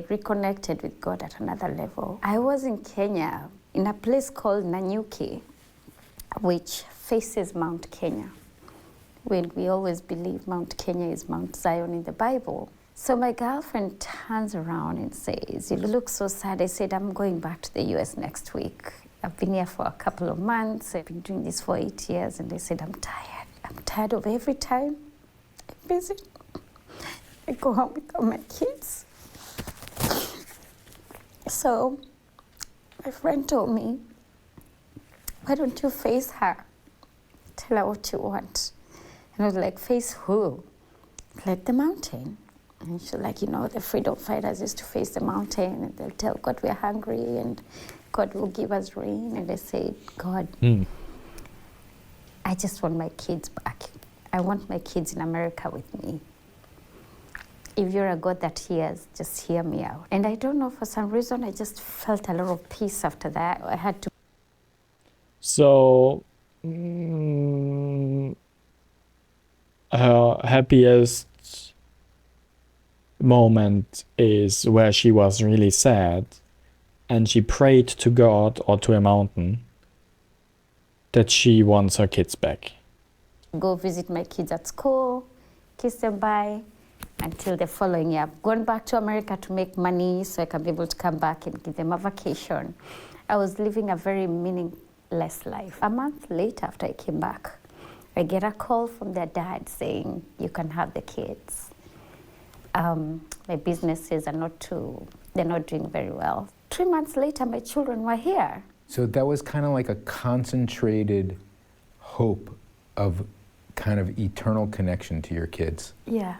[SPEAKER 2] reconnected with God at another level. I was in Kenya, in a place called Nanyuki, which faces Mount Kenya. When we always believe Mount Kenya is Mount Zion in the Bible. So my girlfriend turns around and says, "You look so sad." I said, "I'm going back to the US next week. I've been here for a couple of months. I've been doing this for 8 years." And I said, "I'm tired. I'm tired of every time I visit. I go home without my kids." So my friend told me, "Why don't you face her? Tell her what you want." And I was like, "Face who?" "Like the mountain." And she's like, "The freedom fighters used to face the mountain and they'll tell God we're hungry and God will give us rain." And I said, "God, I just want my kids back. I want my kids in America with me. If you're a God that hears, just hear me out." And I don't know, for some reason, I just felt a lot of peace after that. I had to.
[SPEAKER 1] So, her happiest moment is where she was really sad and she prayed to God or to a mountain that she wants her kids back.
[SPEAKER 2] Go visit my kids at school, kiss them bye, until the following year. I've gone back to America to make money so I can be able to come back and give them a vacation. I was living a very meaningless life. A month later, after I came back, I get a call from their dad saying, "You can have the kids. My businesses are they're not doing very well." 3 months later, my children were here.
[SPEAKER 4] So that was kind of like a concentrated hope of kind of eternal connection to your kids.
[SPEAKER 2] Yeah.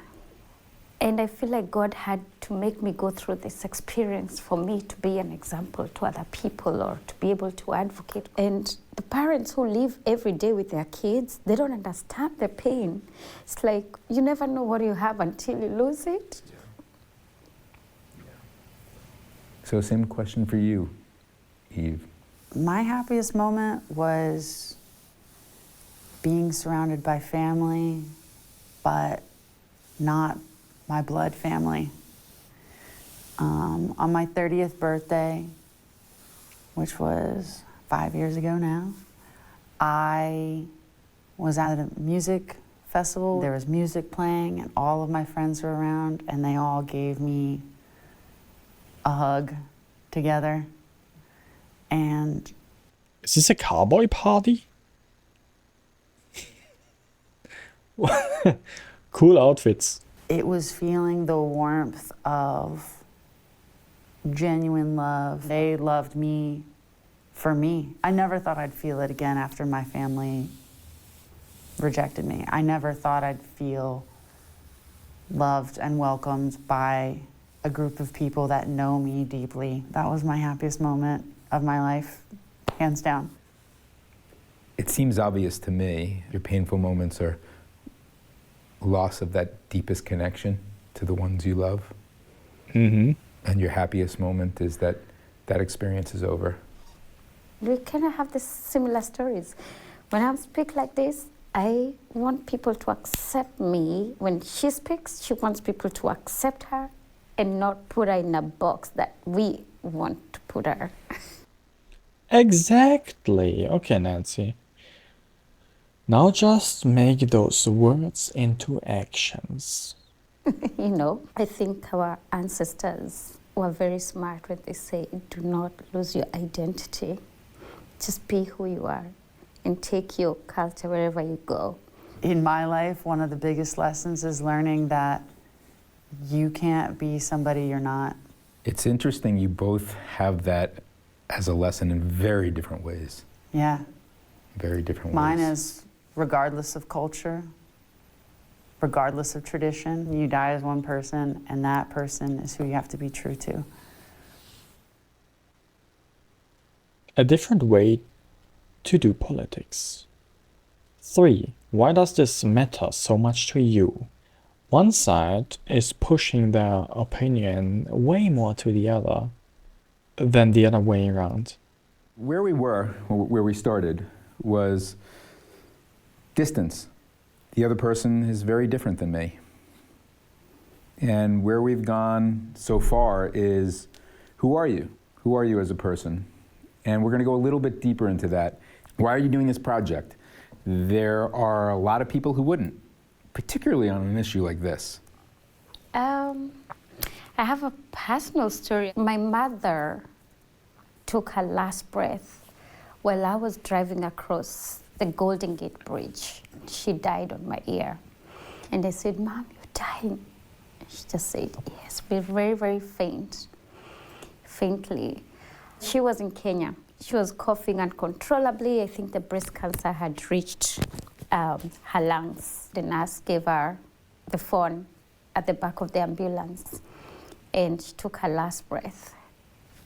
[SPEAKER 2] And I feel like God had to make me go through this experience for me to be an example to other people or to be able to advocate. And the parents who live every day with their kids, they don't understand the pain. It's like you never know what you have until you lose it.
[SPEAKER 4] So same question for you, Eve.
[SPEAKER 3] My happiest moment was being surrounded by family, but not my blood family. On my 30th birthday, which was 5 years ago now, I was at a music festival. There was music playing and all of my friends were around and they all gave me a hug together. And
[SPEAKER 1] Is this a cowboy party? Cool outfits.
[SPEAKER 3] it was feeling the warmth of genuine love. They loved me for me. I never thought I'd feel it again after my family rejected me. I never thought I'd feel loved and welcomed by a group of people that know me deeply. That was my happiest moment of my life, hands down.
[SPEAKER 4] It seems obvious to me, your painful moments are loss of that deepest connection to the ones you love.
[SPEAKER 1] Mm-hmm.
[SPEAKER 4] And your happiest moment is that that experience is over.
[SPEAKER 2] We kind of have this similar stories. When I speak like this, I want people to accept me. When she speaks, she wants people to accept her and not put her in a box that we want to put her.
[SPEAKER 1] Exactly. Okay, Nancy. Now just make those words into actions.
[SPEAKER 2] You know, I think our ancestors were very smart when they say, do not lose your identity. Just be who you are and take your culture wherever you go.
[SPEAKER 3] In my life, one of the biggest lessons is learning that you can't be somebody you're not.
[SPEAKER 4] It's interesting you both have that as a lesson in very different ways.
[SPEAKER 3] Yeah.
[SPEAKER 4] Very different
[SPEAKER 3] Mine
[SPEAKER 4] ways.
[SPEAKER 3] is regardless of culture, regardless of tradition, you die as one person, and that person is who you have to be true to.
[SPEAKER 1] A different way to do politics. 3. Why does this matter so much to you? One side is pushing their opinion way more to the other than the other way around.
[SPEAKER 4] Where we were, or where we started, was distance. The other person is very different than me. And where we've gone so far is, who are you? Who are you as a person? And we're going to go a little bit deeper into that. Why are you doing this project? There are a lot of people who wouldn't, particularly on an issue like this.
[SPEAKER 2] I have a personal story. My mother took her last breath while I was driving across the Golden Gate Bridge. She died on my ear. And I said, Mom, you're dying. She just said, yes, but very, very faintly. She was in Kenya. She was coughing uncontrollably. I think the breast cancer had reached her lungs. The nurse gave her the phone at the back of the ambulance, and she took her last breath.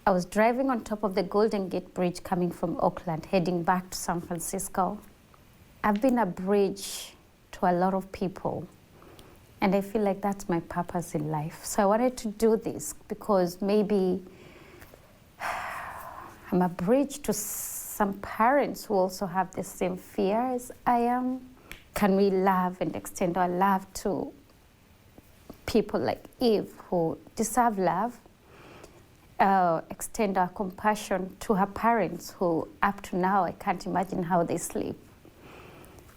[SPEAKER 2] I was driving on top of the Golden Gate Bridge coming from Auckland, heading back to San Francisco. I've been a bridge to a lot of people, and I feel like that's my purpose in life. So I wanted to do this because maybe I'm a bridge to some parents who also have the same fear as I am. Can we love and extend our love to people like Eve who deserve love? Extend our compassion to her parents who, up to now, I can't imagine how they sleep.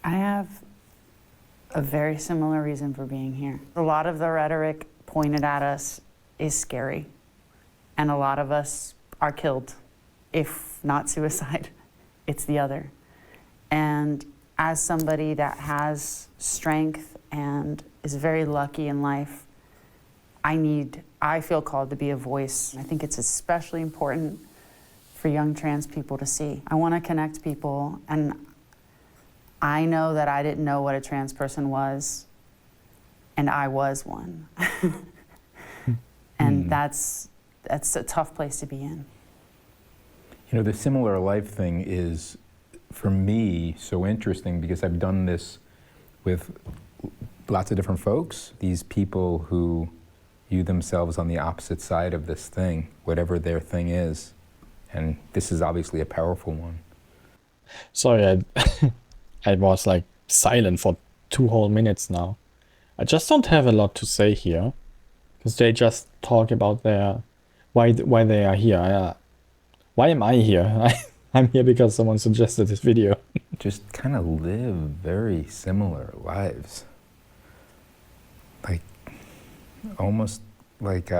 [SPEAKER 3] I have a very similar reason for being here. A lot of the rhetoric pointed at us is scary, and a lot of us are killed. If not suicide, it's the other. And as somebody that has strength and is very lucky in life, I feel called to be a voice. I think it's especially important for young trans people to see. I want to connect people, and I know that I didn't know what a trans person was, and I was one. And that's a tough place to be in.
[SPEAKER 4] You know, the similar life thing is, for me, so interesting because I've done this with lots of different folks, these people who view themselves on the opposite side of this thing, whatever their thing is. And this is obviously a powerful one.
[SPEAKER 1] Sorry, I was like silent for 2 whole minutes now. I just don't have a lot to say here, because they just talk about their why they are here. Why am I here? I'm here because someone suggested this video.
[SPEAKER 4] Just kind of live very similar lives. Like, almost like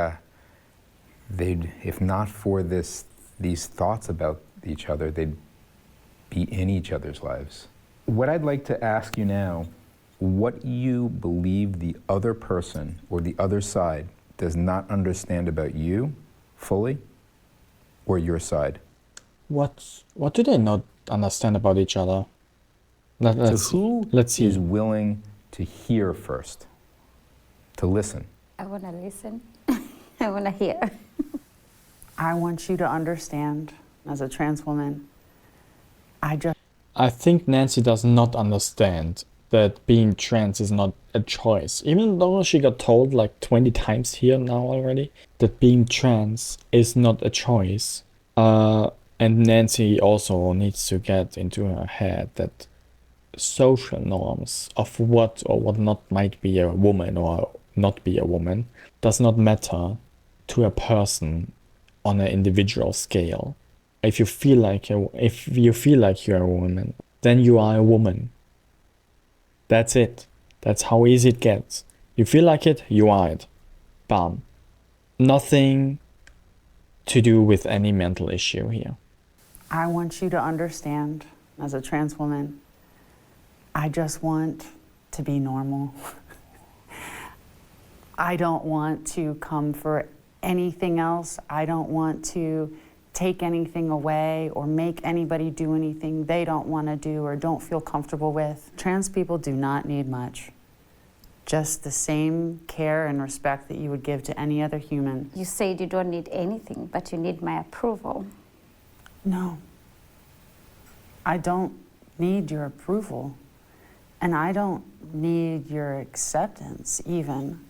[SPEAKER 4] they'd, if not for these thoughts about each other, they'd be in each other's lives. What I'd like to ask you now, what you believe the other person or the other side does not understand about you fully, or your side.
[SPEAKER 1] What do they not understand about each other? Let's see.
[SPEAKER 4] Is willing to hear first, to listen?
[SPEAKER 2] I want to listen. I want to hear.
[SPEAKER 3] I want you to understand, as a trans woman,
[SPEAKER 1] I think Nancy does not understand that being trans is not a choice. Even though she got told like 20 times here now already that being trans is not a choice. And Nancy also needs to get into her head that social norms of what or what not might be a woman or not be a woman does not matter to a person on an individual scale. If you feel like you're a woman, then you are a woman. That's it. That's how easy it gets. You feel like it, you are it. Bam. Nothing to do with any mental issue here.
[SPEAKER 3] I want you to understand, as a trans woman, I just want to be normal. I don't want to come for anything else. I don't want to take anything away or make anybody do anything they don't want to do or don't feel comfortable with. Trans people do not need much. Just the same care and respect that you would give to any other human.
[SPEAKER 2] You said you don't need anything, but you need my approval.
[SPEAKER 3] No. I don't need your approval. And I don't need your acceptance, even.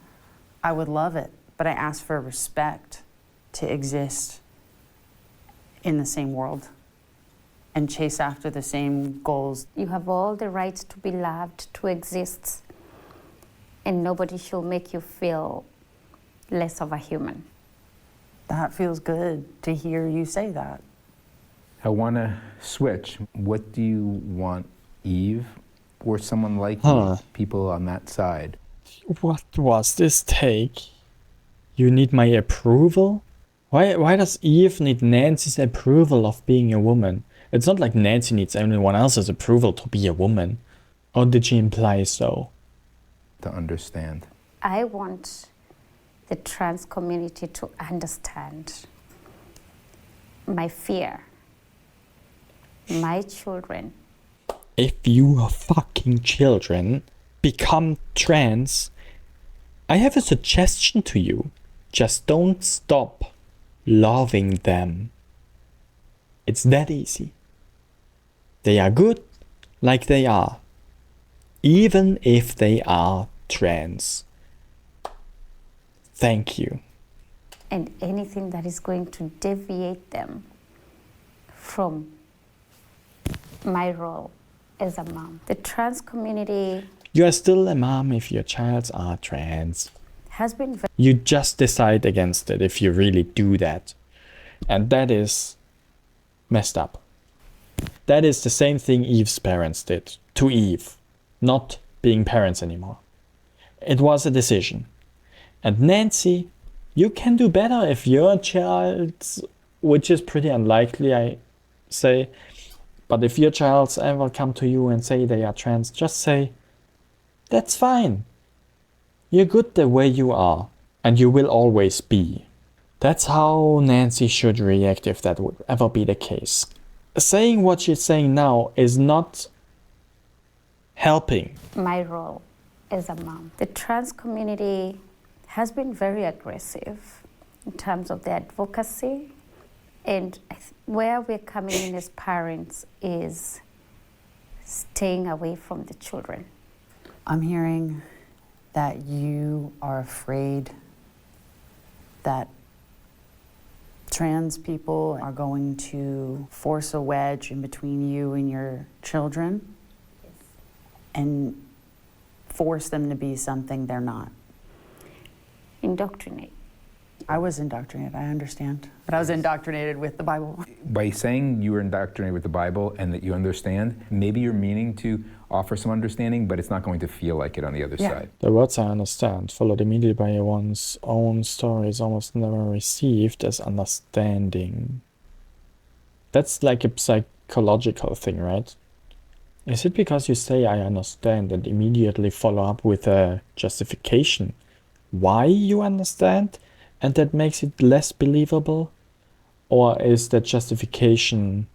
[SPEAKER 3] I would love it, but I ask for respect to exist in the same world and chase after the same goals.
[SPEAKER 2] You have all the rights to be loved, to exist, and nobody should make you feel less of a human.
[SPEAKER 3] That feels good to hear you say that.
[SPEAKER 4] I want to switch. What do you want, Eve, or someone like you, people on that side?
[SPEAKER 1] What was this take? You need my approval? Why does Eve need Nancy's approval of being a woman? It's not like Nancy needs anyone else's approval to be a woman. Or did she imply so?
[SPEAKER 4] To understand.
[SPEAKER 2] I want the trans community to understand my fear, my children.
[SPEAKER 1] If your fucking children become trans, I have a suggestion to you. Just don't stop loving them. It's that easy. They are good like they are, even if they are trans. Thank you.
[SPEAKER 2] And anything that is going to deviate them from my role as a mom. The trans community...
[SPEAKER 1] You are still a mom if your child are trans.
[SPEAKER 2] Has been...
[SPEAKER 1] You just decide against it if you really do that. And that is messed up. That is the same thing Eve's parents did to Eve, not being parents anymore. It was a decision. And Nancy, you can do better if your child, which is pretty unlikely, I say, but if your child ever come to you and say they are trans, just say, that's fine. You're good the way you are, and you will always be. That's how Nancy should react if that would ever be the case. Saying what she's saying now is not helping.
[SPEAKER 2] My role as a mom. The trans community has been very aggressive in terms of the advocacy, and where we're coming in as parents is staying away from the children.
[SPEAKER 3] I'm hearing that you are afraid that trans people are going to force a wedge in between you and your children and force them to be something they're not.
[SPEAKER 2] Indoctrinate.
[SPEAKER 3] I was indoctrinated, I understand. But I was indoctrinated with the Bible.
[SPEAKER 4] By saying you were indoctrinated with the Bible and that you understand, maybe you're meaning to offer some understanding, but it's not going to feel like it on the other side.
[SPEAKER 1] The words I understand, followed immediately by one's own story, is almost never received as understanding. That's like a psychological thing, right? Is it because you say I understand and immediately follow up with a justification why you understand, and that makes it less believable? Or is that justification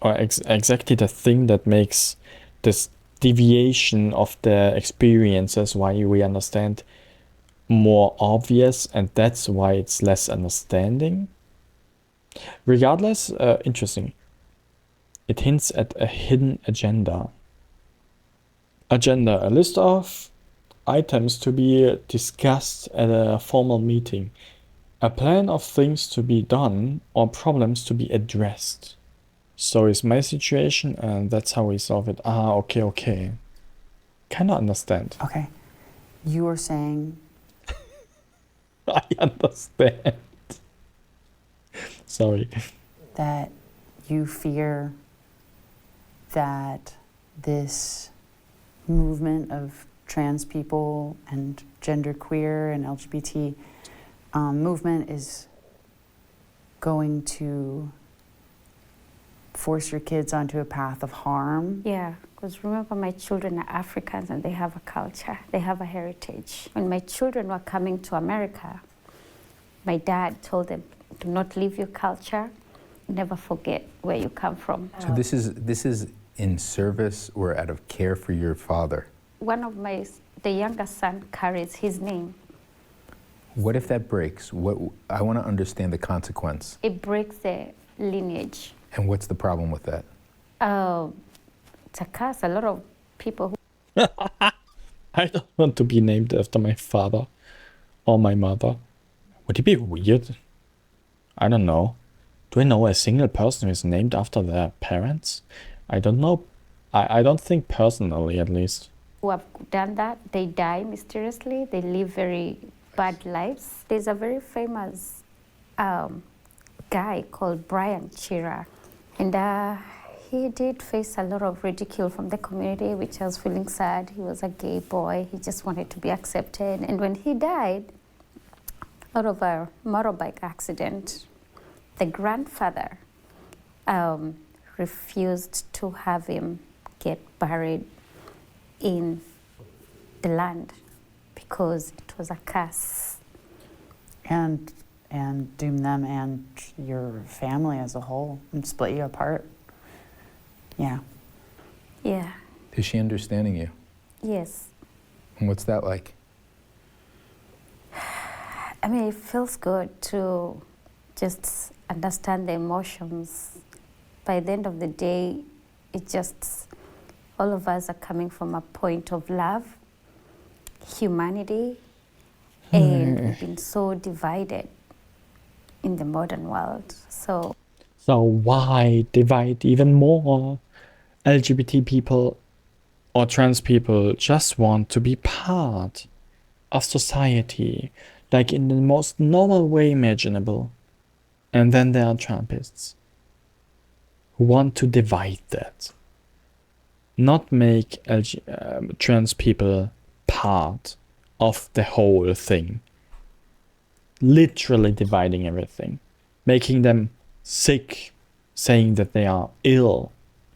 [SPEAKER 1] or exactly the thing that makes this deviation of the experiences why we understand more obvious, and that's why it's less understanding? Regardless, interesting. It hints at a hidden agenda. Agenda, a list of items to be discussed at a formal meeting. A plan of things to be done or problems to be addressed. So is my situation, and that's how we solve it. Okay. Kind of understand.
[SPEAKER 3] Okay. You are saying
[SPEAKER 1] I understand. Sorry.
[SPEAKER 3] that you fear that this movement of trans people and genderqueer and LGBT movement is going to force your kids onto a path of harm.
[SPEAKER 2] Yeah, because remember, my children are Africans and they have a culture, they have a heritage. When my children were coming to America, my dad told them, do not leave your culture, never forget where you come from.
[SPEAKER 4] So this is in service or out of care for your father.
[SPEAKER 2] One of the younger son carries his name.
[SPEAKER 4] What if that breaks? I want to understand the consequence.
[SPEAKER 2] It breaks the lineage.
[SPEAKER 4] And what's the problem with that?
[SPEAKER 2] It's a curse. A lot of people who
[SPEAKER 1] I don't want to be named after my father or my mother. Would it be weird? I don't know. Do I know a single person who is named after their parents? I don't know. I don't think personally, at least.
[SPEAKER 2] who have done that, they die mysteriously. They live very bad lives. There's a very famous guy called Brian Chira, and he did face a lot of ridicule from the community, which I was feeling sad. He was a gay boy. He just wanted to be accepted. And when he died out of a motorbike accident, the grandfather refused to have him get buried in the land because it was a curse.
[SPEAKER 3] And doom them and your family as a whole and split you apart. Yeah.
[SPEAKER 2] Yeah.
[SPEAKER 4] Is she understanding you?
[SPEAKER 2] Yes.
[SPEAKER 4] And what's that like?
[SPEAKER 2] I mean, it feels good to just understand the emotions. By the end of the day, it just, all of us are coming from a point of love, humanity, and we've been so divided in the modern world. So
[SPEAKER 1] why divide even more? LGBT people or trans people just want to be part of society, like in the most normal way imaginable. And then there are Trumpists who want to divide that, not make trans people part of the whole thing, literally dividing everything, making them sick, saying that they are ill,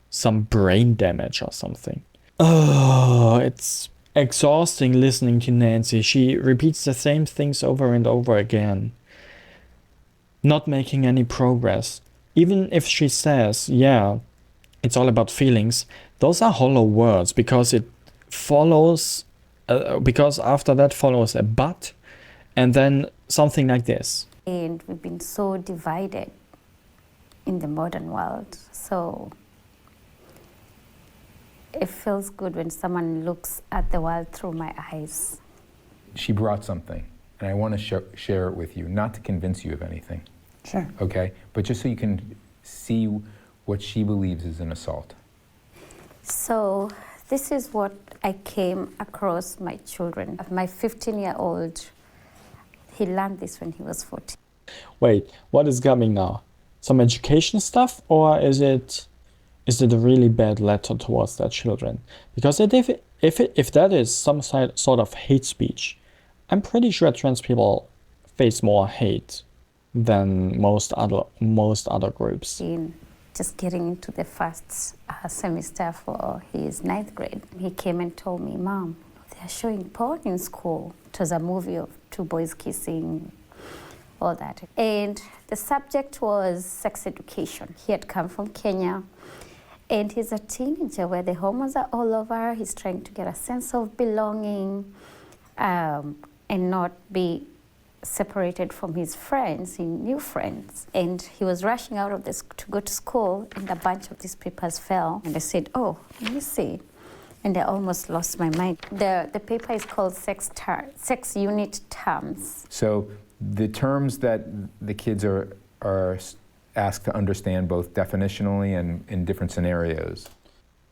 [SPEAKER 1] some brain damage or something. Oh, it's exhausting listening to Nancy. She repeats the same things over and over again. not making any progress. Even if she says, yeah, it's all about feelings, those are hollow words because it follows, because after that follows a but, and then something like this.
[SPEAKER 2] And we've been so divided in the modern world. So it feels good when someone looks at the world through my eyes.
[SPEAKER 4] She brought something, and I want to share it with you, not to convince you of anything,
[SPEAKER 3] Sure.
[SPEAKER 4] okay? But just so you can see what she believes is an assault.
[SPEAKER 2] So this is what I came across my children. My 15-year-old, he learned this when he was 14.
[SPEAKER 1] Wait, what is coming now? Some education stuff, or is it a really bad letter towards their children? Because if that is some sort of hate speech, I'm pretty sure trans people face more hate than most other groups.
[SPEAKER 2] In just getting into the first semester for his 9th grade, he came and told me, "Mom, they're showing porn in school." It was a movie of two boys kissing, all that. And the subject was sex education. He had come from Kenya, and he's a teenager where the hormones are all over. He's trying to get a sense of belonging and not be separated from his friends, his new friends. And he was rushing out of this to go to school, and a bunch of these papers fell. And I said, "Oh, let me see." And I almost lost my mind. The paper is called Sex Unit Terms.
[SPEAKER 4] So the terms that the kids are asked to understand both definitionally and in different scenarios.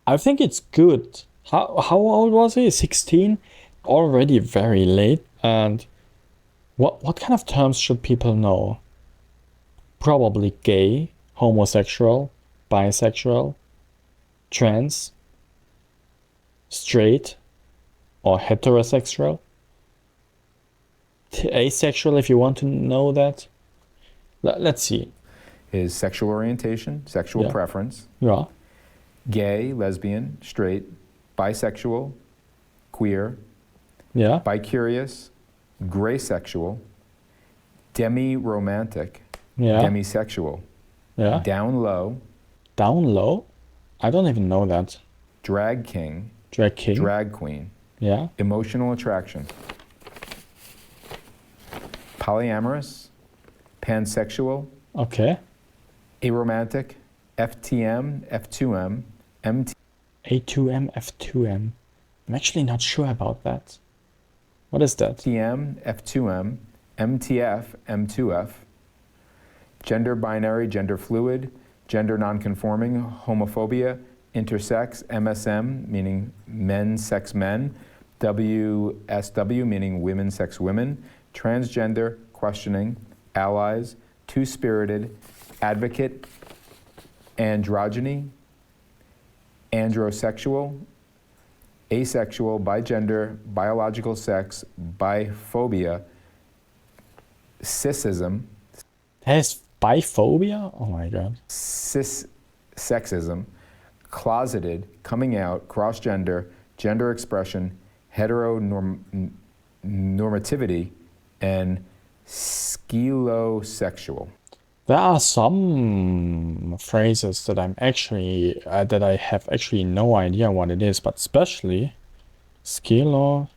[SPEAKER 1] I think it's good. How old was he? 16? Already very late. And what kind of terms should people know? Probably gay, homosexual, bisexual, trans, straight, or heterosexual. Asexual, if you want to know that. Let's see.
[SPEAKER 4] Is sexual orientation, sexual
[SPEAKER 1] Yeah.
[SPEAKER 4] preference,
[SPEAKER 1] Yeah.
[SPEAKER 4] gay, lesbian, straight, bisexual, queer,
[SPEAKER 1] Yeah.
[SPEAKER 4] bicurious, gray sexual, demi-romantic,
[SPEAKER 1] Yeah.
[SPEAKER 4] demisexual,
[SPEAKER 1] Yeah.
[SPEAKER 4] down low,
[SPEAKER 1] Down low? I don't even know that.
[SPEAKER 4] drag king,
[SPEAKER 1] Drag king?
[SPEAKER 4] drag queen,
[SPEAKER 1] Yeah.
[SPEAKER 4] emotional attraction, polyamorous, pansexual,
[SPEAKER 1] Okay.
[SPEAKER 4] aromantic, FTM, F2M, MT,
[SPEAKER 1] A2M, F2M. I'm actually not sure about that. What is that?
[SPEAKER 4] TM, F2M, MTF, M2F, gender binary, gender fluid, gender nonconforming, homophobia, intersex, MSM, meaning men, sex men, WSW, meaning women, sex women, transgender, questioning, allies, two-spirited, advocate, androgyny, androsexual, asexual, bigender, biological sex, biphobia, cisism,
[SPEAKER 1] There's biphobia? Oh my god.
[SPEAKER 4] cissexism, closeted, coming out, cross-gender, gender expression, heteronormativity, and scilosexual.
[SPEAKER 1] There are some phrases that that I have actually no idea what it is, but especially scilosexual.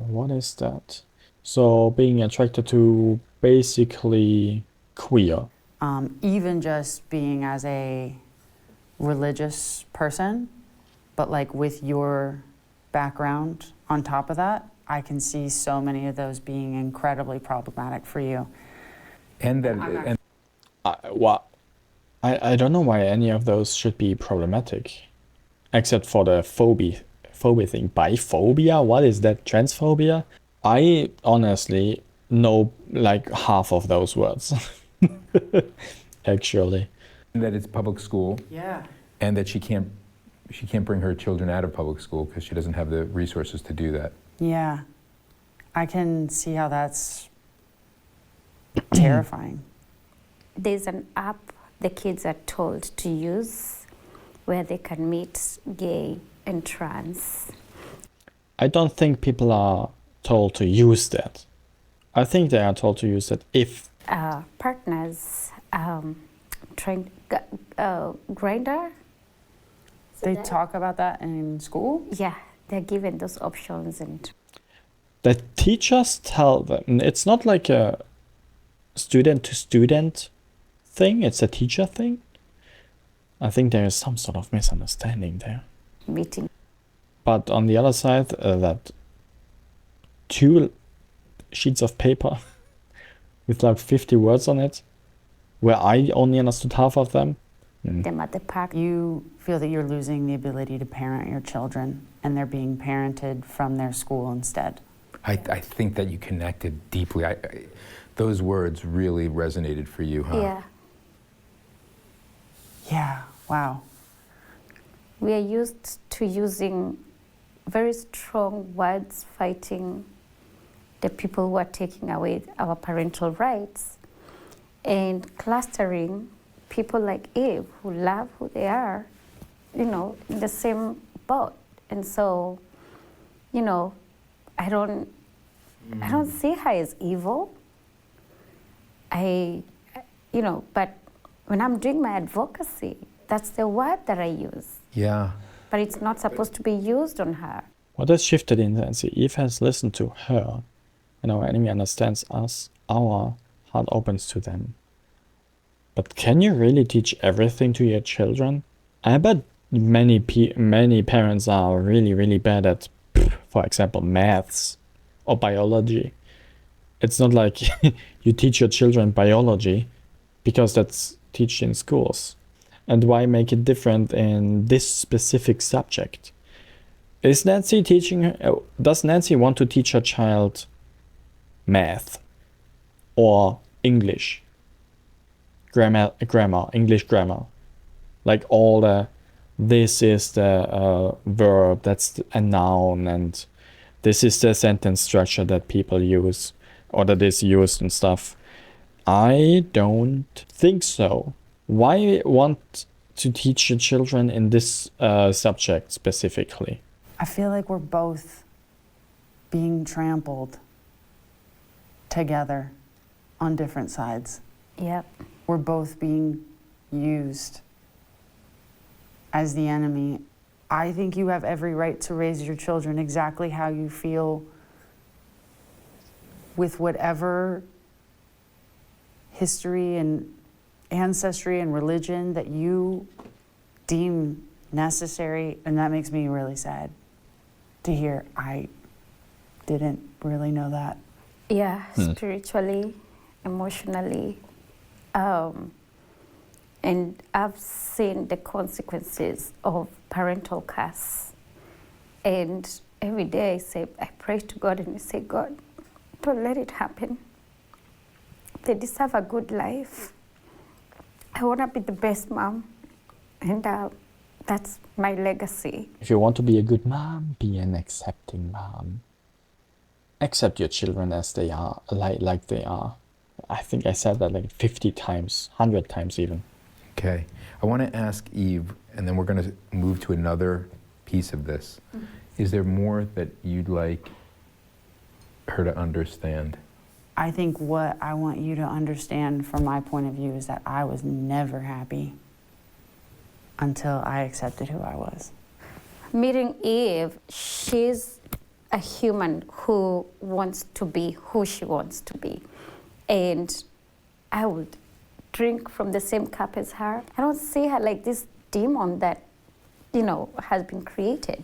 [SPEAKER 1] What is that? So being attracted to basically queer.
[SPEAKER 3] Even just being as a religious person, but like with your background on top of that, I can see so many of those being incredibly problematic for you.
[SPEAKER 4] And that, and
[SPEAKER 1] I don't know why any of those should be problematic, except for the phobia thing. Biphobia? What is that? Transphobia? I honestly know like half of those words. Actually.
[SPEAKER 4] that it's public school,
[SPEAKER 3] Yeah.
[SPEAKER 4] and that she can't bring her children out of public school because she doesn't have the resources to do that.
[SPEAKER 3] Yeah. I can see how that's terrifying.
[SPEAKER 2] There's an app the kids are told to use where they can meet gay and trans.
[SPEAKER 1] I don't think people are told to use that. I think they are told to use it if
[SPEAKER 2] Partners, grinder.
[SPEAKER 3] They talk about that in school?
[SPEAKER 2] Yeah, they're given those options, and
[SPEAKER 1] The teachers tell them, it's not like a student to student thing, it's a teacher thing. I think there is some sort of misunderstanding there.
[SPEAKER 2] meeting.
[SPEAKER 1] But on the other side, that 2 sheets of paper with like 50 words on it, where I only understood half of them.
[SPEAKER 2] Them at the park.
[SPEAKER 3] You feel that you're losing the ability to parent your children and they're being parented from their school instead.
[SPEAKER 4] I think that you connected deeply. Those words really resonated for you, huh?
[SPEAKER 2] Yeah,
[SPEAKER 3] Yeah, wow.
[SPEAKER 2] we are used to using very strong words fighting the people who are taking away our parental rights, and clustering people like Eve who love who they are, in the same boat. And so, I don't see her as evil. But when I'm doing my advocacy, that's the word that I use.
[SPEAKER 4] Yeah.
[SPEAKER 2] But it's not supposed to be used on her.
[SPEAKER 1] What has shifted in Nancy? Eve has listened to her, and our enemy understands us. Our heart opens to them. But can you really teach everything to your children? I bet many parents are really, really bad at, for example, maths or biology. It's not like you teach your children biology because that's taught in schools. And why make it different in this specific subject? Is Nancy does Nancy want to teach her child math or English? Grammar, English grammar. Like this is the verb, that's a noun, and this is the sentence structure that people use, or that is used and stuff. I don't think so. Why want to teach your children in this subject specifically?
[SPEAKER 3] I feel like we're both being trampled together on different sides.
[SPEAKER 2] Yep.
[SPEAKER 3] We're both being used as the enemy. I think you have every right to raise your children exactly how you feel, with whatever history and ancestry and religion that you deem necessary. And that makes me really sad to hear. I didn't really know that.
[SPEAKER 2] Yeah, spiritually, emotionally. And I've seen the consequences of parental curse. And every day I pray to God and I say, God, don't let it happen. They deserve a good life. I want to be the best mom. And that's my legacy.
[SPEAKER 1] If you want to be a good mom, be an accepting mom. Accept your children as they are, like they are. I think I said that like 50 times, 100 times even.
[SPEAKER 4] Okay. I want to ask Eve, and then we're going to move to another piece of this. Mm-hmm. Is there more that you'd like her to understand?
[SPEAKER 3] I think what I want you to understand from my point of view is that I was never happy until I accepted who I was.
[SPEAKER 2] Meeting Eve, she's a human who wants to be who she wants to be. And I would drink from the same cup as her. I don't see her like this demon that, has been created.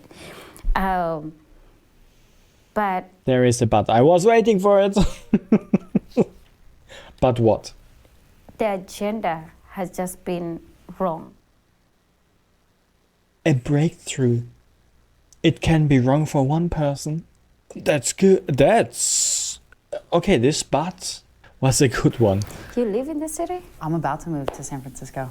[SPEAKER 2] But
[SPEAKER 1] there is a but. I was waiting for it. But what?
[SPEAKER 2] The agenda has just been wrong.
[SPEAKER 1] A breakthrough. It can be wrong for one person. That's good. That's okay. This but was a good one.
[SPEAKER 2] Do you live in the city?
[SPEAKER 3] I'm about to move to San Francisco.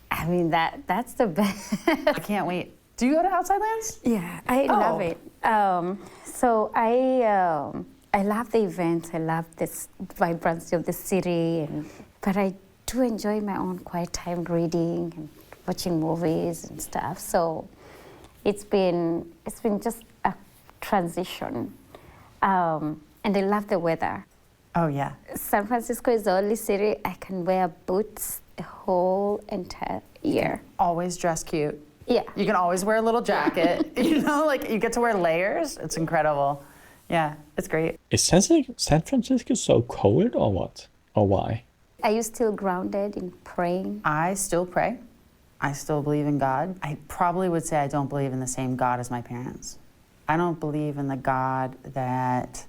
[SPEAKER 2] I mean, that's the best.
[SPEAKER 3] I can't wait. Do you go to Outside Lands?
[SPEAKER 2] Yeah, I love it. So I love the events. I love this vibrancy of the city, but I do enjoy my own quiet time reading and watching movies and stuff. So it's been just a transition, and I love the weather.
[SPEAKER 3] Oh, yeah.
[SPEAKER 2] San Francisco is the only city I can wear boots a whole entire year.
[SPEAKER 3] Always dress cute.
[SPEAKER 2] Yeah.
[SPEAKER 3] You can always wear a little jacket, you know, like you get to wear layers. It's incredible. Yeah, it's great.
[SPEAKER 1] Is San Francisco so cold or what? Or why?
[SPEAKER 2] Are you still grounded in praying?
[SPEAKER 3] I still pray. I still believe in God. I probably would say I don't believe in the same God as my parents. I don't believe in the God that,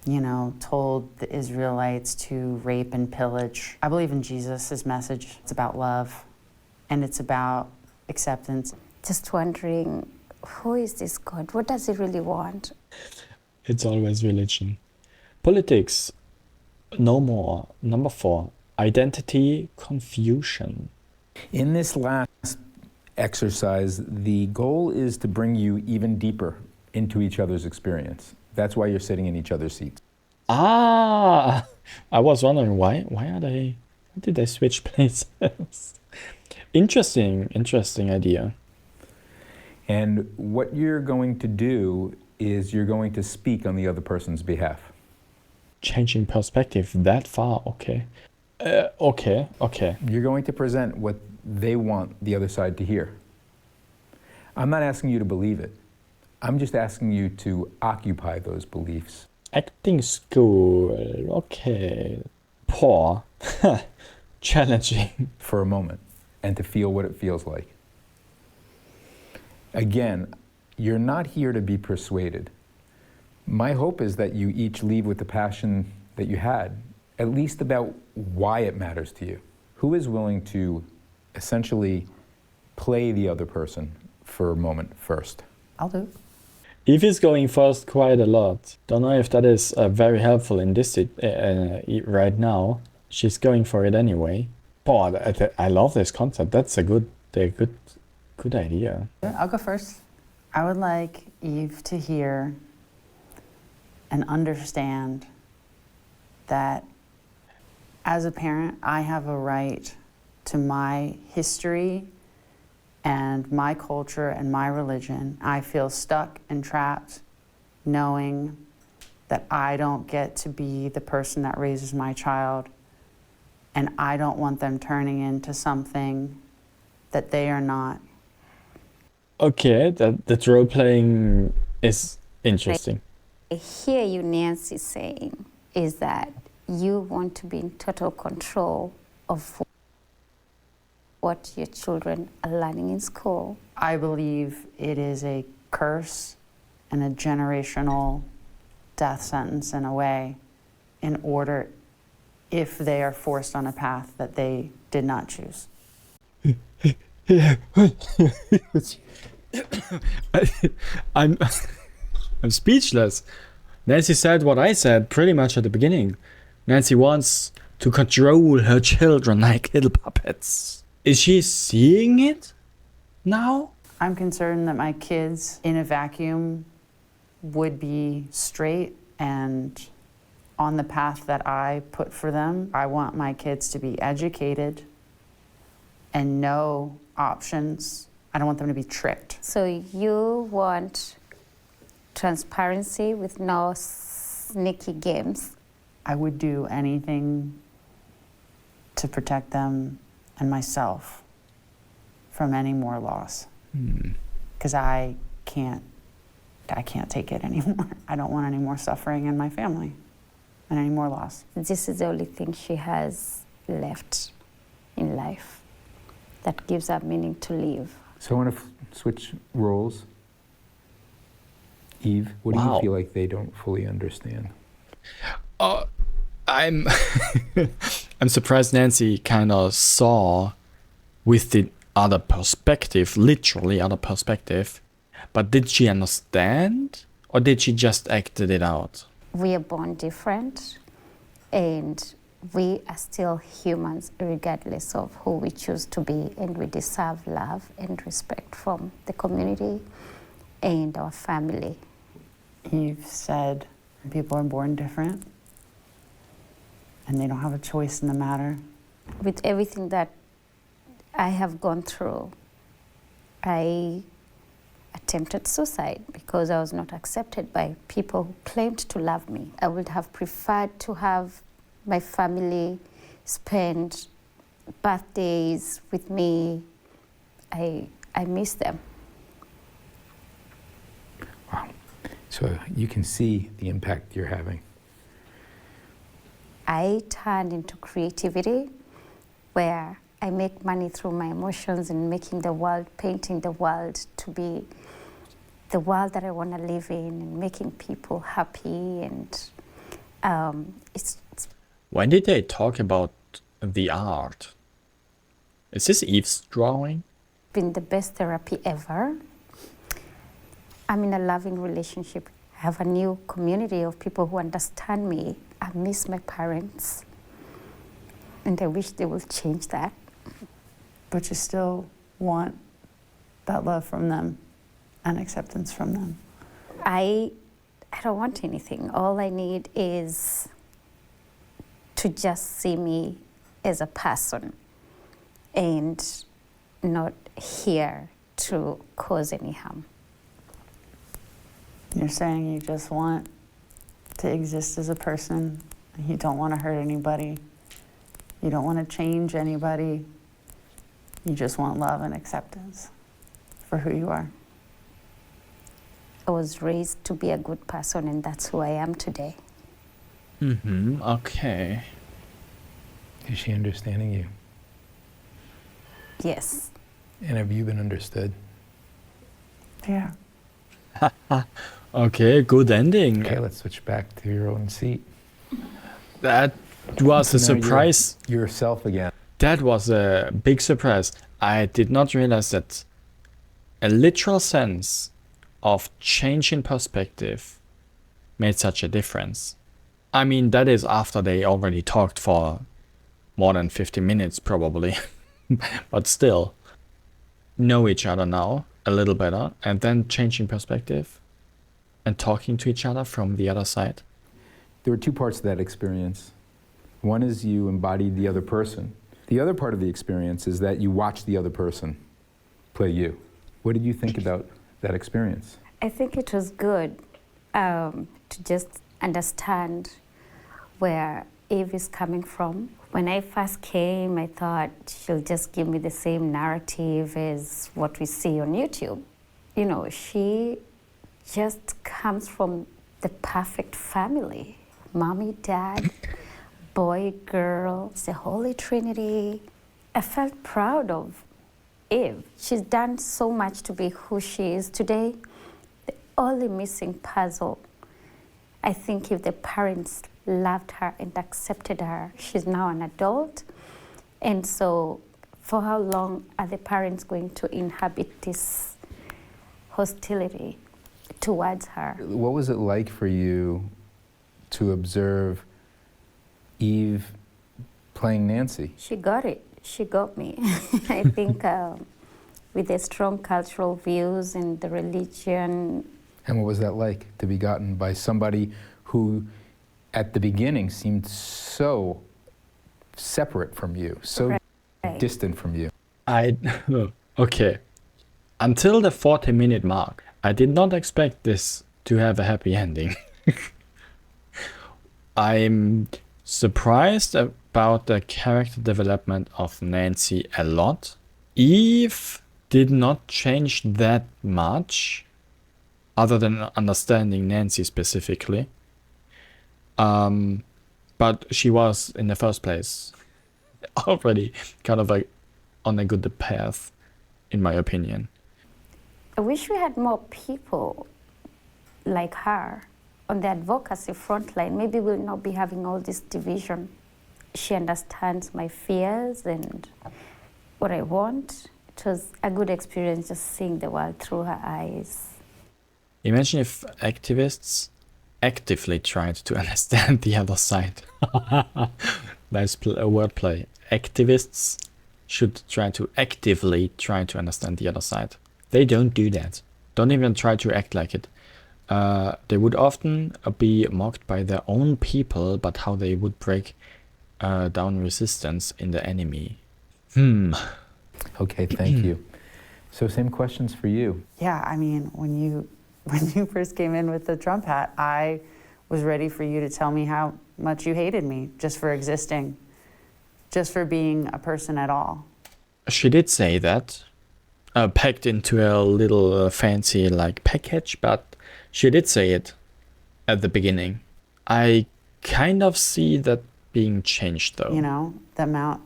[SPEAKER 3] you know, told the Israelites to rape and pillage. I believe in Jesus' message. It's about love and it's about acceptance.
[SPEAKER 2] Just wondering, who is this God? What does he really want?
[SPEAKER 1] It's always religion. Politics, no more. Number 4, identity confusion.
[SPEAKER 4] In this last exercise, the goal is to bring you even deeper into each other's experience. That's why you're sitting in each other's seats.
[SPEAKER 1] Ah, I was wondering why did they switch places? Interesting idea.
[SPEAKER 4] And what you're going to do is you're going to speak on the other person's behalf.
[SPEAKER 1] Changing perspective that far, okay. Okay.
[SPEAKER 4] You're going to present what they want the other side to hear. I'm not asking you to believe it. I'm just asking you to occupy those beliefs.
[SPEAKER 1] Acting school, okay. Poor, challenging.
[SPEAKER 4] For a moment, and to feel what it feels like. Again, you're not here to be persuaded. My hope is that you each leave with the passion that you had, at least about why it matters to you. Who is willing to essentially play the other person for a moment first?
[SPEAKER 3] I'll do it.
[SPEAKER 1] Eve is going first quite a lot. Don't know if that is very helpful in this right now. She's going for it anyway. Boy, I love this concept. That's a good idea.
[SPEAKER 3] I'll go first. I would like Eve to hear and understand that as a parent, I have a right to my history and my culture and my religion. I feel stuck and trapped knowing that I don't get to be the person that raises my child, and I don't want them turning into something that they are not.
[SPEAKER 1] Okay, that role playing is interesting.
[SPEAKER 2] I hear you, Nancy, saying is that you want to be in total control of what your children are learning in school.
[SPEAKER 3] I believe it is a curse and a generational death sentence in a way, in order if they are forced on a path that they did not choose.
[SPEAKER 1] I'm speechless. Nancy said what I said pretty much at the beginning. Nancy wants to control her children like little puppets. Is she seeing it now?
[SPEAKER 3] I'm concerned that my kids in a vacuum would be straight and on the path that I put for them. I want my kids to be educated and know options. I don't want them to be tricked.
[SPEAKER 2] So you want transparency with no sneaky games.
[SPEAKER 3] I would do anything to protect them and myself from any more loss. Because I can't take it anymore. I don't want any more suffering in my family and any more loss.
[SPEAKER 2] This is the only thing she has left in life that gives her meaning to live.
[SPEAKER 4] So I want to switch roles. Eve, what do
[SPEAKER 1] Wow.
[SPEAKER 4] you feel like they don't fully understand?
[SPEAKER 1] I'm I'm surprised Nancy kind of saw with the other perspective, literally other perspective. But did she understand, or did she just acted it out?
[SPEAKER 2] We are born different, and we are still humans regardless of who we choose to be, and we deserve love and respect from the community and our family.
[SPEAKER 3] Eve said people are born different and they don't have a choice in the matter.
[SPEAKER 2] With everything that I have gone through, I attempted suicide because I was not accepted by people who claimed to love me. I would have preferred to have my family spend birthdays with me. I miss them.
[SPEAKER 4] Wow. So you can see the impact you're having.
[SPEAKER 2] I turned into creativity where I make money through my emotions and making the world, painting the world to be the world that I want to live in and making people happy. And it's
[SPEAKER 1] When did they talk about the art? Is this Eve's drawing?
[SPEAKER 2] been the best therapy ever. I'm in a loving relationship. I have a new community of people who understand me. I miss my parents, and I wish they will change that.
[SPEAKER 3] But you still want that love from them and acceptance from them.
[SPEAKER 2] I don't want anything. All I need is to just see me as a person and not here to cause any harm.
[SPEAKER 3] You're saying you just want to exist as a person. You don't want to hurt anybody. You don't want to change anybody. You just want love and acceptance for who you are.
[SPEAKER 2] I was raised to be a good person, and that's who I am today.
[SPEAKER 1] Mm-hmm. Okay.
[SPEAKER 4] Is she understanding you?
[SPEAKER 2] Yes.
[SPEAKER 4] And have you been understood?
[SPEAKER 3] Yeah.
[SPEAKER 1] Okay, good ending.
[SPEAKER 4] Okay, let's switch back to your own seat.
[SPEAKER 1] That was a
[SPEAKER 4] So now
[SPEAKER 1] surprise.
[SPEAKER 4] You're yourself again.
[SPEAKER 1] That was a big surprise. I did not realize that a literal sense of change in perspective made such a difference. I mean, that is after they already talked for more than 50 minutes, probably. But still, know each other now a little better, and then changing perspective and talking to each other from the other side.
[SPEAKER 4] There were two parts to that experience. One is you embodied the other person. The other part of the experience is that you watched the other person play you. What did you think about that experience?
[SPEAKER 2] I think it was good to just understand where Eve is coming from. When I first came, I thought she'll just give me the same narrative as what we see on YouTube. You know, she just comes from the perfect family. Mommy, dad, boy, girl, the Holy Trinity. I felt proud of Eve. She's done so much to be who she is today. The only missing puzzle, I think if the parents loved her and accepted her, she's now an adult. And so for how long are the parents going to inhabit this hostility towards her?
[SPEAKER 4] What was it like for you to observe Eve playing Nancy?
[SPEAKER 2] She got it. She got me. I think with the strong cultural views and the religion.
[SPEAKER 4] And what was that like to be gotten by somebody who at the beginning seemed so separate from you, so
[SPEAKER 2] Right.
[SPEAKER 4] distant from you?
[SPEAKER 1] Okay. Until the 40-minute mark, I did not expect this to have a happy ending. I'm surprised about the character development of Nancy a lot. Eve did not change that much, other than understanding Nancy specifically. But she was, in the first place, already kind of like on a good path, in my opinion.
[SPEAKER 2] I wish we had more people like her on the advocacy front line. Maybe we'll not be having all this division. She understands my fears and what I want. It was a good experience just seeing the world through her eyes.
[SPEAKER 1] Imagine if activists actively tried to understand the other side. Nice wordplay. Activists should actively try to understand the other side. They don't do that. Don't even try to act like it. They would often be mocked by their own people, but how they would break down resistance in the enemy.
[SPEAKER 4] Okay, thank you. So same questions for you.
[SPEAKER 3] Yeah, I mean, when you first came in with the Trump hat, I was ready for you to tell me how much you hated me just for existing, just for being a person at all.
[SPEAKER 1] She did say that, packed into a little fancy like package, but she did say it at the beginning. I kind of see that being changed though.
[SPEAKER 3] You know, the amount,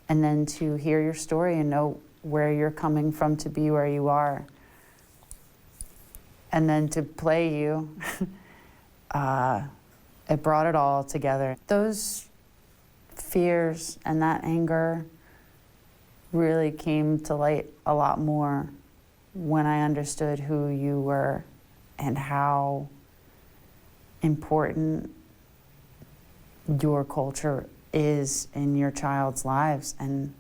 [SPEAKER 3] and then to hear your story and know where you're coming from to be where you are, and then to play you, it brought it all together. Those fears and that anger really came to light a lot more when I understood who you were and how important your culture is in your child's lives, and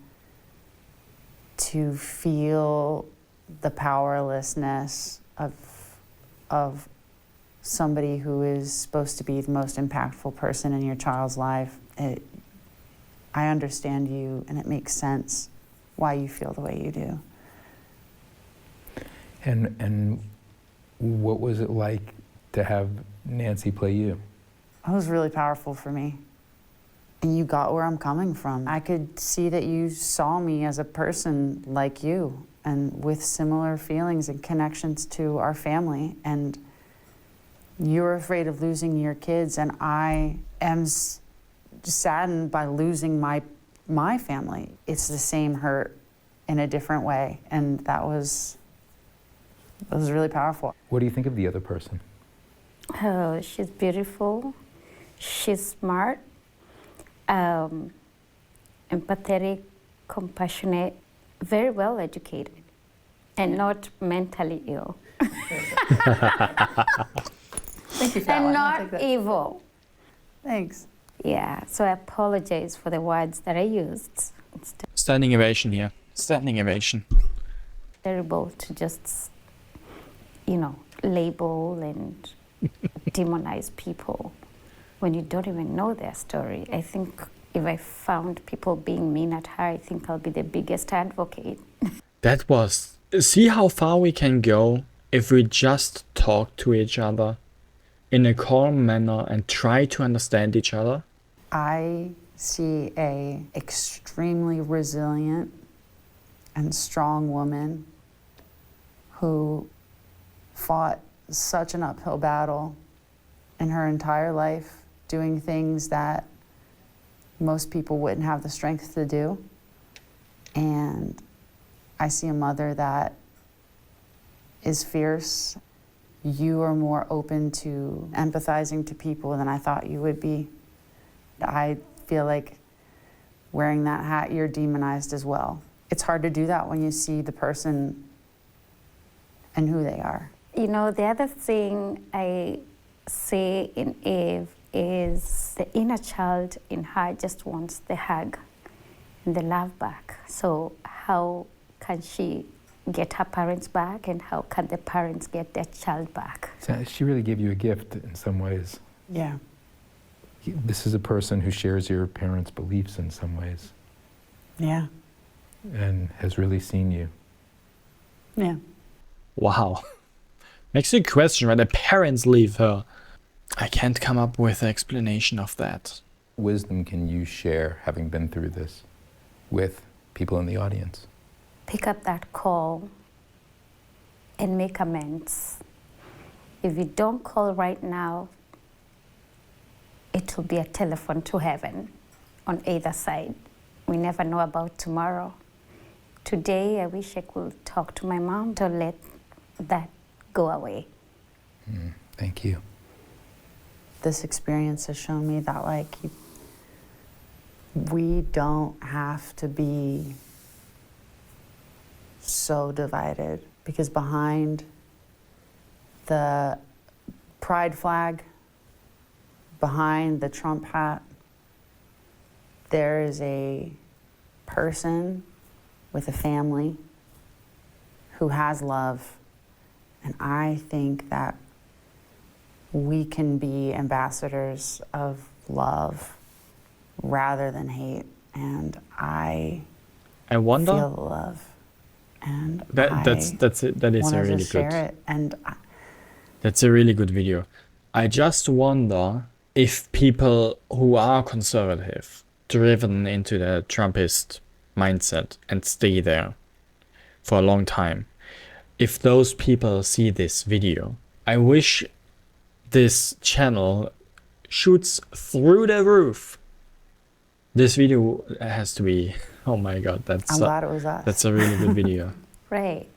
[SPEAKER 3] to feel the powerlessness of somebody who is supposed to be the most impactful person in your child's life. I understand you, and it makes sense why you feel the way you do.
[SPEAKER 4] And what was it like to have Nancy play you?
[SPEAKER 3] It was really powerful for me. And you got where I'm coming from. I could see that you saw me as a person like you and with similar feelings and connections to our family. And you're afraid of losing your kids, and I am saddened by losing my family. It's the same hurt in a different way, and that was really powerful.
[SPEAKER 4] What do you think of the other person?
[SPEAKER 2] Oh, she's beautiful. She's smart, empathetic, compassionate, very well educated, and not mentally ill.
[SPEAKER 3] Thank you,
[SPEAKER 2] And
[SPEAKER 3] I'll
[SPEAKER 2] not
[SPEAKER 3] take that.
[SPEAKER 2] evil.
[SPEAKER 3] Thanks.
[SPEAKER 2] Yeah, so I apologize for the words that I used. It's
[SPEAKER 1] Standing ovation here. Standing ovation.
[SPEAKER 2] terrible to just, label and demonize people when you don't even know their story. I think if I found people being mean at her, I think I'll be the biggest advocate.
[SPEAKER 1] That was... See how far we can go if we just talk to each other in a calm manner and try to understand each other?
[SPEAKER 3] I see a extremely resilient and strong woman who fought such an uphill battle in her entire life, doing things that most people wouldn't have the strength to do. And I see a mother that is fierce. You are more open to empathizing to people than I thought you would be. I feel like wearing that hat, you're demonized as well. It's hard to do that when you see the person and who they are.
[SPEAKER 2] The other thing I see in Eve is the inner child in her just wants the hug and the love back. So how can she get her parents back, and how can the parents get their child back?
[SPEAKER 4] So she really gave you a gift in some ways.
[SPEAKER 3] Yeah.
[SPEAKER 4] This is a person who shares your parents' beliefs in some ways
[SPEAKER 3] Yeah.
[SPEAKER 4] and has really seen you.
[SPEAKER 3] Yeah.
[SPEAKER 1] Wow. Makes you question why the parents leave her. I can't come up with an explanation of that.
[SPEAKER 4] Wisdom can you share, having been through this, with people in the audience?
[SPEAKER 2] Pick up that call and make amends. If you don't call right now, it will be a telephone to heaven on either side. We never know about tomorrow. Today, I wish I could talk to my mom to let that go away.
[SPEAKER 4] Thank you.
[SPEAKER 3] This experience has shown me that, we don't have to be so divided, because behind the pride flag, behind the Trump hat, there is a person with a family who has love. And I think that we can be ambassadors of love rather than hate. And I
[SPEAKER 1] I wonder...
[SPEAKER 3] feel the love. and
[SPEAKER 1] That's it. That is a
[SPEAKER 3] wanted
[SPEAKER 1] really
[SPEAKER 3] to share
[SPEAKER 1] good.
[SPEAKER 3] it. And
[SPEAKER 1] That's a really good video. I just wonder if people who are conservative, driven into the Trumpist mindset and stay there for a long time, if those people see this video, I wish this channel shoots through the roof. This video has to be, oh my God,
[SPEAKER 3] I'm glad it was us.
[SPEAKER 1] that's a really good video.
[SPEAKER 2] Right.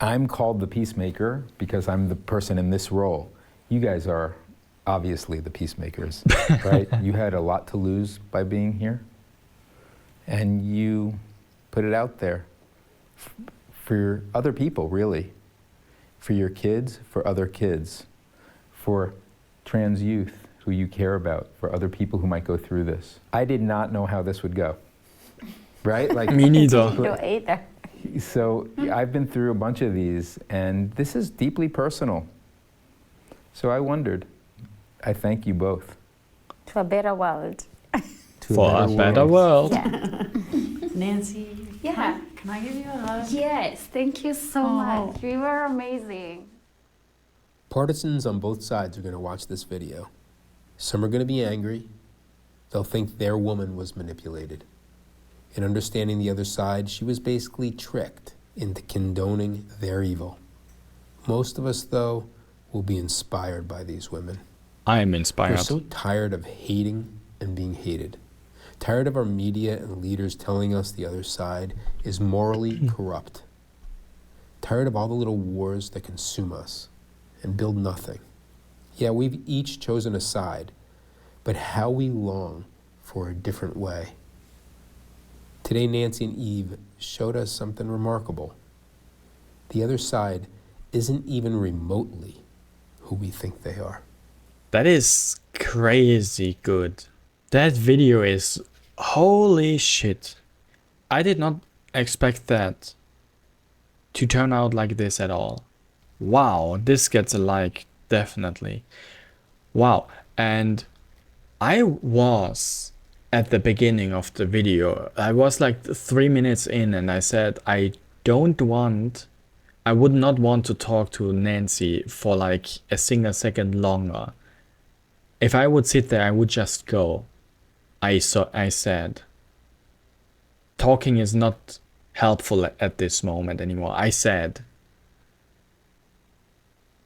[SPEAKER 4] I'm called the peacemaker because I'm the person in this role. You guys are obviously the peacemakers, right? You had a lot to lose by being here, and you put it out there for other people, really. For your kids, for other kids, for trans youth who you care about, for other people who might go through this. I did not know how this would go, right? Like
[SPEAKER 1] Me neither.
[SPEAKER 2] No, either.
[SPEAKER 4] So I've been through a bunch of these, and this is deeply personal. So I wondered. I thank you both.
[SPEAKER 2] To a better world.
[SPEAKER 4] To
[SPEAKER 1] For a better world.
[SPEAKER 2] Yeah.
[SPEAKER 5] Nancy,
[SPEAKER 2] Yeah.
[SPEAKER 5] can I give you a hug?
[SPEAKER 2] Yes, thank you so much. You were amazing.
[SPEAKER 6] Partisans on both sides are going to watch this video. Some are going to be angry. They'll think their woman was manipulated. In understanding the other side, she was basically tricked into condoning their evil. Most of us, though, will be inspired by these women.
[SPEAKER 1] I am
[SPEAKER 6] We're
[SPEAKER 1] inspired.
[SPEAKER 6] so tired of hating and being hated. Tired of our media and leaders telling us the other side is morally corrupt. Tired of all the little wars that consume us and build nothing. Yeah, we've each chosen a side, but how we long for a different way. Today, Nancy and Eve showed us something remarkable. The other side isn't even remotely who we think they are.
[SPEAKER 1] That is crazy good. That video is holy shit. I did not expect that to turn out like this at all. Wow, this gets a like, definitely. Wow, and I was at the beginning of the video, I was like 3 minutes in and I said I would not want to talk to Nancy for like a single second longer. If I would sit there, I would just go. I said, talking is not helpful at this moment anymore. I said,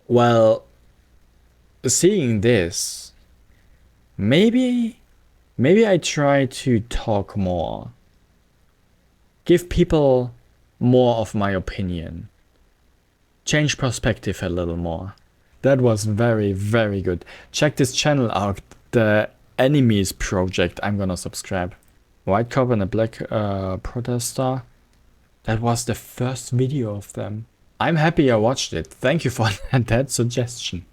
[SPEAKER 1] well, seeing this, maybe I try to talk more. Give people more of my opinion. Change perspective a little more. That was very, very good. Check this channel out, the Enemies Project. I'm gonna subscribe. White cop and a black protester. That was the first video of them. I'm happy I watched it. Thank you for that suggestion.